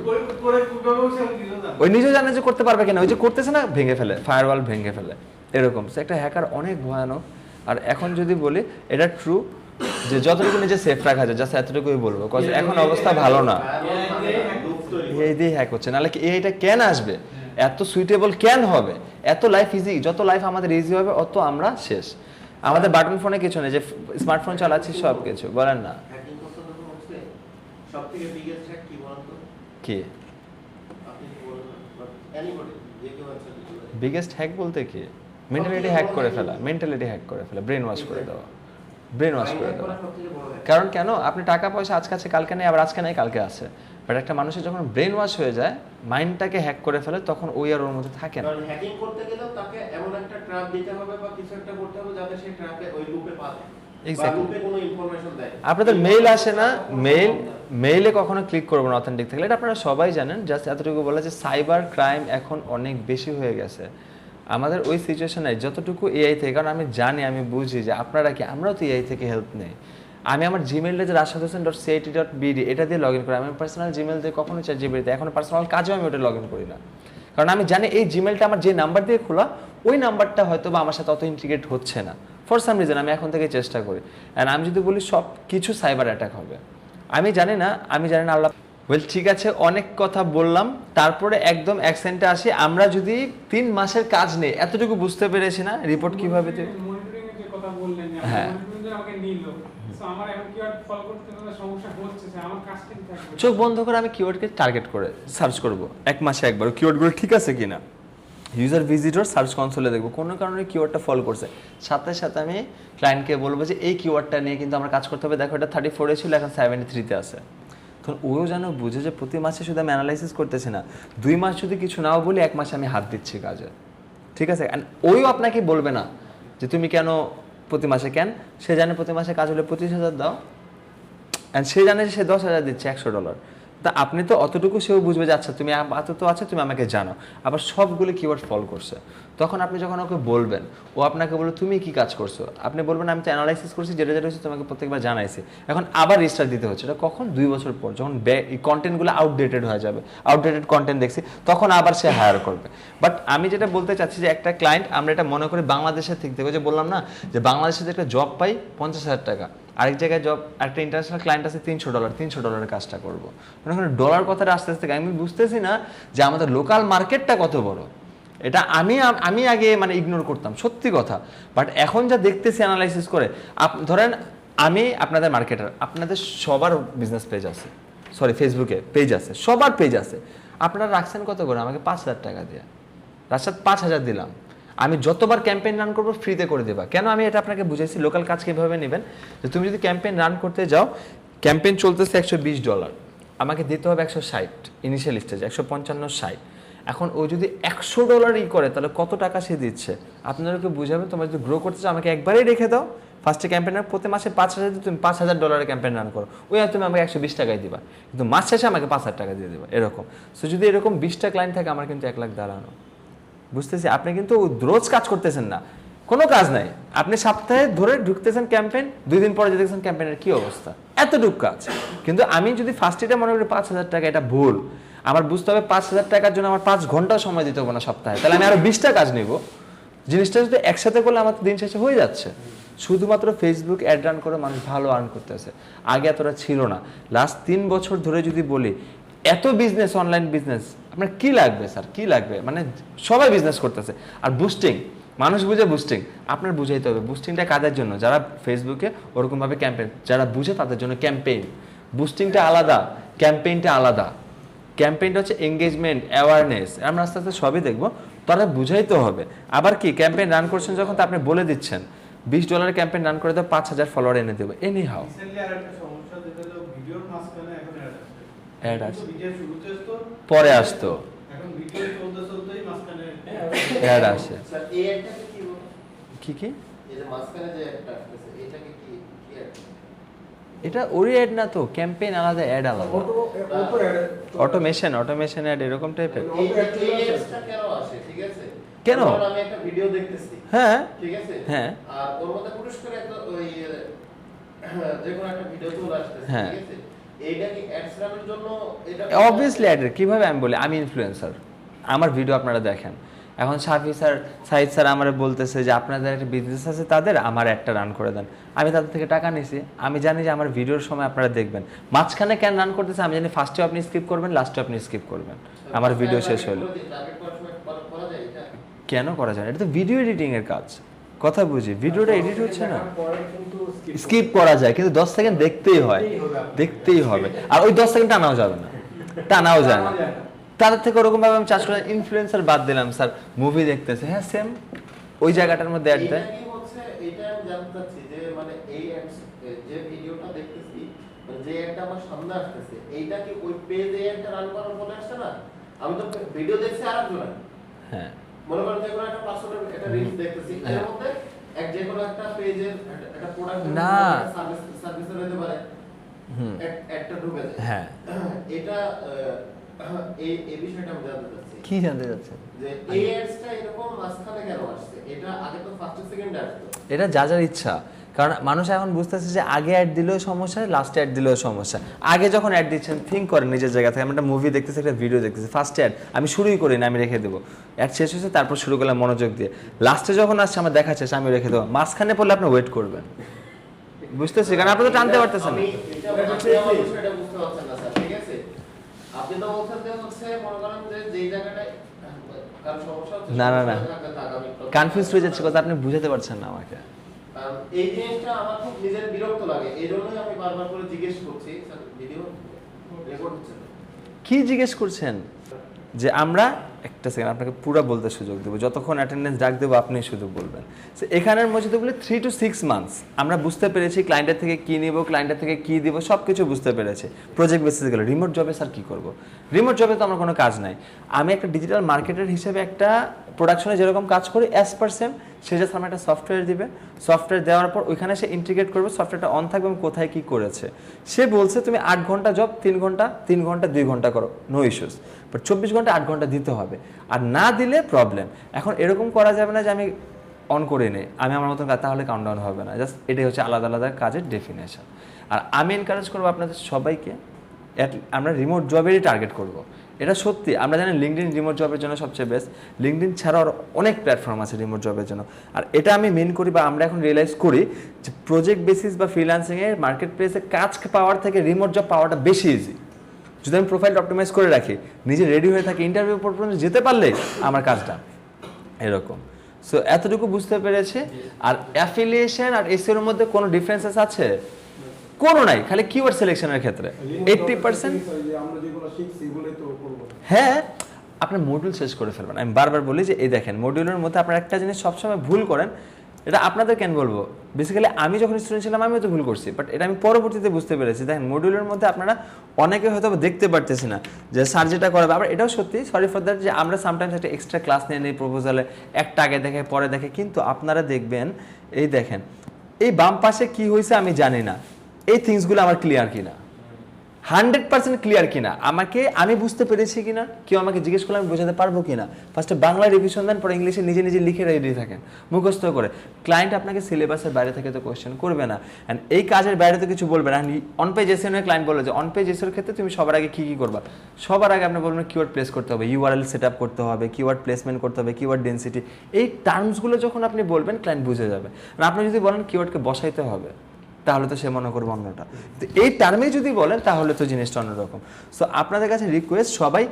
ওই নিজেও জানে যে করতে পারবে কিনা, ওই যে করতেছে না ভেঙে ফেলে, ফায়ারওয়াল ভেঙে ফেলে, এরকম। একটা হ্যাকার অনেক ভয়ানক। আর এখন যদি বলি এটা ট্রু যে যতটুকু নিজে সেফ রাখা যায় জাস্ট এতটুকুই বলবো, কজ এখন অবস্থা ভালো না, এই দিয়ে হ্যাক হচ্ছে, নাহলে এইটা কেন আসবে, এত সুইটেবল কেন হবে, এত লাইফ ইজি, যত লাইফ আমাদের ইজি হবে অত আমরা শেষ। আমাদের বাটন ফোনে কিছু নেই, যে স্মার্টফোন চালাচ্ছি সব কিছু, বলেন না সবথেকে বিগেস্ট হ্যাক কি বলেন তো? কি আপনি কি বলবেন? এনিবডি যে কেউ আছে বিগেস্ট হ্যাক বলতে কি? মেন্টালিটি হ্যাক করে ফেলা, ব্রেন ওয়াশ করে দেওয়া, কারণ কেন আপনি টাকা পয়সা আজকে আছে কালকে নেই, আবার আজকে নেই কালকে আছে, বাট একটা মানুষের যখন ব্রেন ওয়াশ হয়ে যায়, মাইন্ডটাকে হ্যাক করে ফেলে, তখন ওই আর ওর মধ্যে থাকে না। কারণ হ্যাকিং করতে গেলেও তাকে এমন একটা ট্র্যাপ দিতে হবে বা কিছু একটা করতে হবে যাতে সেই ট্র্যাপে ওই লুপে পা দেয় বা Exactly. লুপে কোনো ইনফরমেশন দেয়। আপনাদের মেইল আসে না, মেইলে কখনো ক্লিক করবো না অথেন্টিক থাকলে, এটা আপনারা সবাই জানেন। জাস্ট এতটুকু বলা যে সাইবার ক্রাইম এখন অনেক বেশি হয়ে গেছে। আমাদের ওই সিচুয়েশনে যতটুকু এআই থেকে, কারণ আমি জানি, আমি বুঝি যে আপনারা কি, আমরাও তো এআই থেকে হেল্প নেই। আমি আমার জিমেইলটা যে rashad.cat.bd এটা দিয়ে লগ ইন করি। আমি পার্সোনাল জিমেইল দিয়ে কখনো ChatGPT, এখন পার্সোনাল কাজেও আমি ওটা লগ ইন করি না, কারণ আমি জানি এই জিমেইলটা আমার যে নাম্বার দিয়ে খোলা, ওই নাম্বারটা হয়তো বা আমার সাথে অত ইন্টিগ্রেট হচ্ছে না। ফর সাম রিজন আমি এখন থেকে চেষ্টা করি। অ্যান্ড আমি যদি বলি সব কিছু সাইবার অ্যাটাক হবে, আমি জানি না আল্লাহ। ওয়েল, ঠিক আছে, অনেক কথা বললাম, তারপরে একদম অ্যাকসেন্টে আসি। আমরা যদি 3 মাসের কাজ নেই, এতটুকু বুঝতে পেরেছি না রিপোর্ট কিভাবে দেবে। মনিটরিং এর যে কথা বললেন, হ্যাঁ। মনিটরিং আমাকে নিল, সো আমার এখন কিওয়ার্ড ফলো করতে কোনো সমস্যা হচ্ছে, আমার কাজটা কি থাকবে? চোখ বন্ধ করে আমি কিওয়ার্ডকে টার্গেট করে সার্চ করব 1 মাসে একবার, কিওয়ার্ডগুলো ঠিক আছে কিনা। ইউজার ভিজিটর সার্চ কনসোলে দেখবো কোনো কারণে কিওয়ার্ডটা ফলো করছে, সাথে সাথে আমি ক্লায়েন্টকে বলবো যে এই কিওয়ার্ডটা নিয়ে কিন্তু আমার কাজ করতে হবে, দেখো এটা 34 ছিল, এখন 73-তে আছে। তখন ওও যেন বুঝে যে প্রতি মাসে শুধু আমি অ্যানালাইসিস করতেছি না, 2 মাস যদি কিছু নাও বলি, 1 মাসে আমি হাত দিচ্ছি কাজে, ঠিক আছে। অ্যান্ড ওইও আপনাকে বলবে না যে তুমি কেন প্রতি মাসে, কেন সে জানে প্রতি মাসে কাজ হলে 25,000 দাও, অ্যান্ড সে জানে যে সে 10,000 দিচ্ছে $100। তা আপনি তো অতটুকু সেও বুঝবে যে আচ্ছা তুমি আপাতত আছে, তুমি আমাকে জানো। আবার সবগুলো কিওয়ার্ড ফলো করছে, তখন আপনি যখন ওকে বলবেন, ও আপনাকে বলবে তুমি কি কাজ করছো, আপনি বলবেন আমি তো অ্যানালাইসিস করছি, যেটা যেটা হচ্ছে তোমাকে প্রত্যেকবার জানাইছি, এখন আবার রিস্টার্ট দিতে হচ্ছে। এটা কখন? 2 বছর পর, যখন এই কন্টেন্টগুলো আউটডেটেড হয়ে যাবে, আউটডেটেড কন্টেন্ট দেখছি, তখন আবার সে হায়ার করবে। বাট আমি যেটা বলতে চাচ্ছি যে একটা ক্লায়েন্ট, আমরা এটা মনে করি বাংলাদেশের থেকে যে বললাম না যে বাংলাদেশে যে একটা জব পাই 50,000 টাকা, আরেক জায়গায় জব, একটা ইন্টারন্যাশনাল ক্লায়েন্ট আছে $300 কাজটা করবো, মানে ওখানে ডলার কথাটা আস্তে আস্তে আমি বুঝতেছি না যে আমাদের লোকাল মার্কেটটা কত বড়। এটা আমি আগে মানে ইগনোর করতাম, সত্যি কথা। বাট এখন যা দেখতেছি অ্যানালাইসিস করে, ধরেন আমি আপনাদের মার্কেটার, আপনাদের সবার বিজনেস পেজ আছে, সরি ফেসবুকে পেজ আছে, সবার পেজ আছে, আপনারা রাখছেন কত করে? আমাকে 5,000 টাকা দিয়ে, রাশাদ 5,000 দিলাম, আমি যতবার ক্যাম্পেইন রান করবো ফ্রিতে করে দেবা। কেন আমি এটা আপনাকে বুঝাইছি, লোকাল কাজ কীভাবে নেবেন, যে তুমি যদি ক্যাম্পেইন রান করতে যাও, ক্যাম্পেইন চলতেছে $120, আমাকে দিতে হবে 160 ইনিশিয়াল স্টেজে, 155-60। এখন ও যদি $100 করে, তাহলে কত টাকা সে দিচ্ছে আপনাদেরকে বুঝাবেন। তোমার যদি গ্রো করতে চাও, আমাকে একবারেই রেখে দাও, ফার্স্টে ক্যাম্পেইন রান, প্রতি মাসে 5,000 দিয়ে তুমি $5,000 ক্যাম্পেইন রান করো, ওই আর তুমি আমাকে 120 টাকায় দিবা, কিন্তু মাস শেষে আমাকে 5,000 টাকা দিয়ে দেবা, এরকম। সো যদি এরকম 20টা ক্লায়েন্ট থাকে, আমার কিন্তু 1 লাখ দাঁড়ানো। বুঝতেছি আপনি কিন্তু রোজ কাজ করতেছেন না, কোনো কাজ নাই, আপনি সপ্তাহে ধরে ঢুকতেছেন ক্যাম্পেইন, 2 দিন পরে দেখছেন ক্যাম্পেইনের কি অবস্থা, এতটুকু কাজ। কিন্তু আমি যদি ফার্স্ট এটা মনে করি 5,000 টাকা, এটা ভুল। আমার বুঝতে হবে 5,000 টাকার জন্য আমার 5 ঘন্টা সময় দিতে হবে না সপ্তাহে, তাহলে আমি আরো 20টা কাজ নিব। জিনিসটা যদি একসাথে করলে আমার দিন শেষে হয়ে যাচ্ছে। শুধুমাত্র ফেসবুক অ্যাড রান করে মানুষ ভালো আর্ন করতেছে, আগে এতটা ছিল না। লাস্ট 3 বছর ধরে যদি বলি, এত বিজনেস, অনলাইন বিজনেস, আপনার কি লাগবে স্যার, কি লাগবে, মানে সবাই বিজনেস করতেছে। আর বুস্টিং, মানুষ বুঝে বুস্টিং, আপনার বুঝাইতে হবে বুস্টিংটা কাদের জন্য, যারা ফেসবুকে ওরকমভাবে ক্যাম্পেইন, যারা বুঝে তাদের জন্য ক্যাম্পেইন। বুস্টিংটা আলাদা, ক্যাম্পেইনটা আলাদা। ক্যাম্পেইনটা হচ্ছে এঙ্গেজমেন্ট, অ্যাওয়ারনেস, আমরা আস্তে আস্তে সবই দেখবো, তারা বুঝাইতে হবে। আবার কি ক্যাম্পেইন রান করছেন যখন, তো আপনি বলে দিচ্ছেন $20 ক্যাম্পেইন রান করে দাও, 5,000 ফলোয়ার এনে দেবো, এনি হাউ। রিসেন্টলি আরেকটা সমস্যা, যেটা হলো ভিডিওর মাঝখানে এখন অ্যাড আসে, ভিডিও শুরুতে আসতো, পরে আসতো, এখন ভিডিও চলতেই মাঝখানে অ্যাড আসে। স্যার এই অ্যাডটাকে কি বলে? কি কি? এই যে মাঝখানে যে অ্যাডটা আসছে, এটাকে কি কি অ্যাড? এটা ওরি অ্যাড না তো, ক্যাম্পেইন আলাদা, অ্যাড আলাদা, অটোমেশন অ্যাড, এরকম টাইপের। এই অ্যাডসটা কেন আসে, ঠিক আছে? কেন? ধরুন আমি একটা ভিডিও দেখতেছি, হ্যাঁ ঠিক আছে, হ্যাঁ, আর ওর মধ্যে পুরুষ করে একটা ওই যে কোনো একটা ভিডিও চলে আসতেছে, হ্যাঁ। ঠিক আছে, এইটা কি অ্যাডস রানের জন্য? এটা অবভিয়াসলি অ্যাডের। কিভাবে আমি বলি, আমি ইনফ্লুয়েন্সার, আমার ভিডিও আপনারা দেখেন। এখন সাফি স্যার, সাইদ স্যার আমার বলতেছে যে আপনাদের একটা বিজনেস আছে তাদের, আমার একটা রান করে দেন। আমি তাদের থেকে টাকা নিছি, আমি জানি যে আমার ভিডিওর সময় আপনারা দেখবেন, মাঝখানে কেন রান করতেছে আমি জানি, ফার্স্টেও আপনি স্কিপ করবেন, লাস্টেও আপনি স্কিপ করবেন, আমার ভিডিও শেষ হলো। কেন করা যায় না? এটা তো ভিডিও এডিটিং এর কাজ, কথা বুঝি, ভিডিওটা এডিট হচ্ছে না, স্কিপ করা যায়, কিন্তু 10 সেকেন্ড দেখতেই হয়, দেখতেই হবে। আর ওই 10 সেকেন্ড টানাও যাবে না, টানাও যায় না। তাদের থেকে ওরকম ভাবে আমি চাষ করে ইনফ্লুয়েন্সার বাদ দিলাম, স্যার মুভি দেখতেছে, হ্যাঁ সেম ওই জায়গাটার মধ্যে অ্যাড দেয়। এটা কি হচ্ছে, এটা আমি জানতে চাচ্ছি যে মানে এই অ্যাডস যে ভিডিওটা দেখতেছি, মানে যে এটা আমার সামনে আসতেছে, এইটা কি ওই পেজ একটা রান করার ফলে আসছে না? আমি তো ভিডিও দেখছি আরেকজনের, হ্যাঁ মনে করেন যে কোনো একটা পাসওয়ার্ডের একটা রিলস দেখতেছি, এর মধ্যে যে কোনো একটা পেজের একটা প্রোডাক্ট না সার্ভিসের হতে পারে, একটা ঢুকে যায়। হ্যাঁ এটা এই বিষয়টা আমি জানতে চাচ্ছি কি জানতে চাচ্ছেন যে এই অ্যাডসটা এরকম মাঝখানে কেন আসছে? এটা আগে তো ফার্স্ট সেকেন্ড আসতো। এটা যা যার ইচ্ছা, কারণ মানুষ এখন বুঝতেছে যে আগে অ্যাড দিলেও সমস্যা, লাস্টে অ্যাড দিলেও সমস্যা। আগে যখন অ্যাড দিচ্ছেন থিঙ্ক করেন নিজের জায়গা থেকে, আমি একটা মুভি দেখতেছি, একটা ভিডিও দেখতেছি, ফার্স্ট অ্যাড আমি শুরুই করি না, আমি রেখে দেবো, অ্যাড শেষ হয়েছে তারপর শুরু করলাম মনোযোগ দিয়ে, লাস্টে যখন আসছে আমার দেখা শেষ আমি রেখে দেবো, মাঝখানে পড়লে আপনি ওয়েট করবেন, বুঝতেছি? কারণ আপনি তো টানতে পারতেছেন না। আমি এটা বুঝতে পারছেন না স্যার, ঠিক আছে? আপনি তো বলছেন যে হচ্ছে মনে করেন যে যেই জায়গাটায় কারণ সমস্যা হচ্ছে, না কনফিউজ হয়ে যাচ্ছে কথা, আপনি বুঝাতে পারছেন না আমাকে। এই জিনিসটা আমার খুব নিজের বিরক্ত লাগে, এই জন্যই আমি বারবার করে জিজ্ঞেস করছি। স্যার ভিডিও রেকর্ড হচ্ছে না? কি জিজ্ঞেস করছেন? যে আমরা একটা সেকেন্ড আপনাকে পুরো বলতে সুযোগ দেবো, যতক্ষণ অ্যাটেন্ডেন্স ডাক দেবো আপনি শুধু বলবেন। সো এখানের মধ্যে বলে 3 to 6 মান্থস আমরা বুঝতে পেরেছি ক্লায়েন্টের থেকে কী নিব, ক্লায়েন্টের থেকে কী দিব, সব কিছু বুঝতে পেরেছি। প্রজেক্ট বেসিস গেলে রিমোট জবে স্যার কী করবো? রিমোট জবে তো আমার কোনো কাজ নাই। আমি একটা ডিজিটাল মার্কেটার হিসেবে একটা প্রোডাকশনে যেরকম কাজ করি অ্যাজ পার সেম, সে জাস্ট আমার একটা সফটওয়্যার দিবে, সফটওয়্যার দেওয়ার পর ওইখানে সে ইন্টিগ্রেট করবে, সফটওয়্যারটা অন থাকবে এবং কোথায় কী করেছে। সে বলছে তুমি 8 ঘন্টা জব 3 ঘন্টা 3 ঘন্টা 2 ঘন্টা করো, নো ইস্যুস, বাট 24 ঘন্টা 8 ঘন্টা দিতে হবে, আর না দিলে প্রবলেম। এখন এরকম করা যাবে না যে আমি অন করে নিই, আমি আমার মতন কাজ, তাহলে কাউন্টডাউন হবে না। জাস্ট এটাই হচ্ছে আলাদা আলাদা কাজের ডেফিনেশন। আর আমি এনকারেজ করবো আপনাদের সবাইকে আমরা রিমোট জবেরই টার্গেট করব। এটা সত্যি, আমরা জানি লিঙ্কডইন রিমোট জবের জন্য সবচেয়ে বেস্ট, লিঙ্কডইন ছাড়াও অনেক প্ল্যাটফর্ম আছে রিমোট জবের জন্য। আর এটা আমি মেন করি বা আমরা এখন রিয়েলাইজ করি যে প্রজেক্ট বেসিস বা ফ্রিল্যান্সিংয়ে মার্কেট প্লেসে কাজ পাওয়ার থেকে রিমোট জব পাওয়াটা বেশি ইজি। যদি আমি প্রোফাইল অপটিমাইজ করে রাখি, নিজে রেডি হয়ে থাকি, ইন্টারভিউ পর্যন্ত যেতে পারলে আমার কাজটা এরকম। সো এতটুকু বুঝতে পেরেছে। আর অ্যাফিলিয়েশন আর এসইওর মধ্যে কোনো ডিফারেন্সেস আছে? কোনো নাই, খালি কিওয়ার্ড সিলেকশনের ক্ষেত্রে 80% আমরা যেগুলো শিখছি এগুলোই তো করব। হ্যাঁ, আপনার মডিউল শেষ করে ফেলবেন। আমি বারবার বলি যে এই দেখেন মডিউলের মধ্যে আপনার একটা জিনিস সবসময় ভুল করেন, এটা আপনাদের কেন বলবো, বেসিক্যালি আমি যখন স্টুডেন্ট ছিলাম আমিও তো ভুল করছি, বাট এটা আমি পরবর্তীতে বুঝতে পেরেছি। দেখেন মডিউলের মধ্যে আপনারা অনেকে হয়তো দেখতে পারতেছি না যে স্যার যেটা করাবে, আবার এটাও সত্যি, সরি ফর দ্যাট, যে আমরা সামটাইমস একটা এক্সট্রা ক্লাস নিয়ে নিই প্রপোজালে, একটা আগে দেখে পরে দেখে, কিন্তু আপনারা দেখবেন এই দেখেন এই বাম পাশে কি হয়েছে আমি জানি না, এই থিংসগুলো আমার ক্লিয়ার কিনা, 100% ক্লিয়ার কিনা, আমি বুঝতে পেরেছি কিনা, কেউ আমাকে জিজ্ঞেস করলে আমি বোঝাতে পারবো কিনা। ফার্স্টে বাংলা রিভিশন দেন, পরে ইংলিশে নিজে নিজে লিখে রেডি থাকেন মুখস্থ করে। ক্লায়েন্ট আপনাকে সিলেবাসের বাইরে থেকে তো কোয়েশ্চেন করবে না, অ্যান্ড এই কাজের বাইরে তো কিছু বলবে না। অন পেজ এসইও ক্লায়েন্ট বলে যে অন পেজ এসইওর ক্ষেত্রে তুমি সবার আগে কী করবা, সবার আগে আপনি বলবেন কিওয়ার্ড প্লেস করতে হবে, ইউআরএল সেট আপ করতে হবে, কিওয়ার্ড প্লেসমেন্ট করতে হবে, কিওয়ার্ড ডেন্সিটি, এই টার্মসগুলো যখন আপনি বলবেন ক্লায়েন্ট বুঝে যাবে। আর আপনি যদি বলেন কিওয়ার্ডকে বসাইতে হবে, তাহলে তো সে মনে করবে অন্যটা। তো এই টার্মে যদি বলেন তাহলে তো জিনিসটা অন্যরকম। সো আপনাদের কাছে রিকোয়েস্ট, সবাই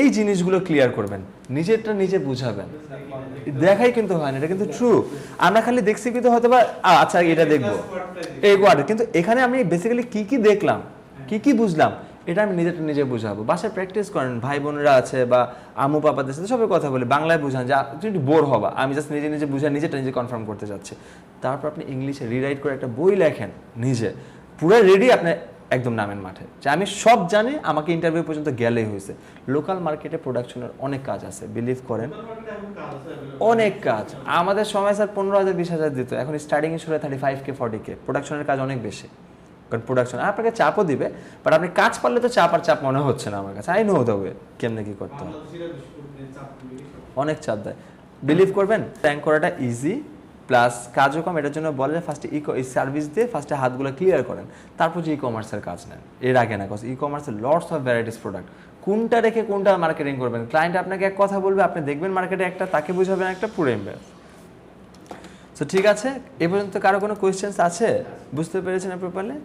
এই জিনিসগুলো ক্লিয়ার করবেন, নিজেরটা নিজে বুঝাবেন। দেখাই কিন্তু হয় না, এটা কিন্তু ট্রু। আমরা খালি দেখছি কিন্তু হয়তো বা আচ্ছা এটা দেখবো এই ওয়ার্ড, কিন্তু এখানে আমি বেসিক্যালি কি কি দেখলাম, কি কি বুঝলাম, এটা আমি নিজেরটা নিজে বুঝাবো। বাসায় প্র্যাকটিস করেন, ভাই বোনেরা আছে বা আম্মু পাপাদের সাথে সবাই কথা বলি, বাংলায় বুঝান যে তুমি একটু বোর হবা, আমি জাস্ট নিজে নিজে বুঝা, নিজেটা নিজে কনফার্ম করতে যাচ্ছি। তারপর আপনি ইংলিশে রিরাইট করে একটা বই লেখেন নিজে, পুরো রেডি, আপনি একদম নামেন মাঠে যে আমি সব জানি, আমাকে ইন্টারভিউ পর্যন্ত গেলেই হয়েছে। লোকাল মার্কেটে প্রোডাকশনের অনেক কাজ আছে, বিলিভ করেন অনেক কাজ। আমাদের সময় স্যার 15,000 20,000 দিত, এখন স্টার্টিং শুরু 35K 40K। প্রোডাকশনের কাজ অনেক বেশি, কারণ প্রোডাকশন আপনাকে চাপও দিবে, বাট আপনি কাজ পারলে তো চাপ আর চাপ মনে হচ্ছে না আমার কাছে। আই নো দ্য ওয়ে কেমনে কি করতে হবে, অনেক চাপ দেয়। বিলিভ করবেন র্যাঙ্ক করাটা ইজি, প্লাস কাজও কম। এটার জন্য বলে ফার্স্টে সার্ভিস দিয়ে ফার্স্টে হাতগুলো ক্লিয়ার করেন, তারপর যে ই কমার্সের কাজ নেন, এর আগে না। কজ ই কমার্সের লটস অফ ভ্যারাইটিস প্রোডাক্ট, কোনটা রেখে কোনটা মার্কেটিং করবেন। ক্লায়েন্ট আপনাকে এক কথা বলবে, আপনি দেখবেন মার্কেটে একটা, তাকে বুঝাবেন একটা, পুরো এমবেস। সো ঠিক আছে, এ পর্যন্ত কারো কোনো কোয়েশ্চেন্স আছে? বুঝতে পেরেছেন প্রপারলি?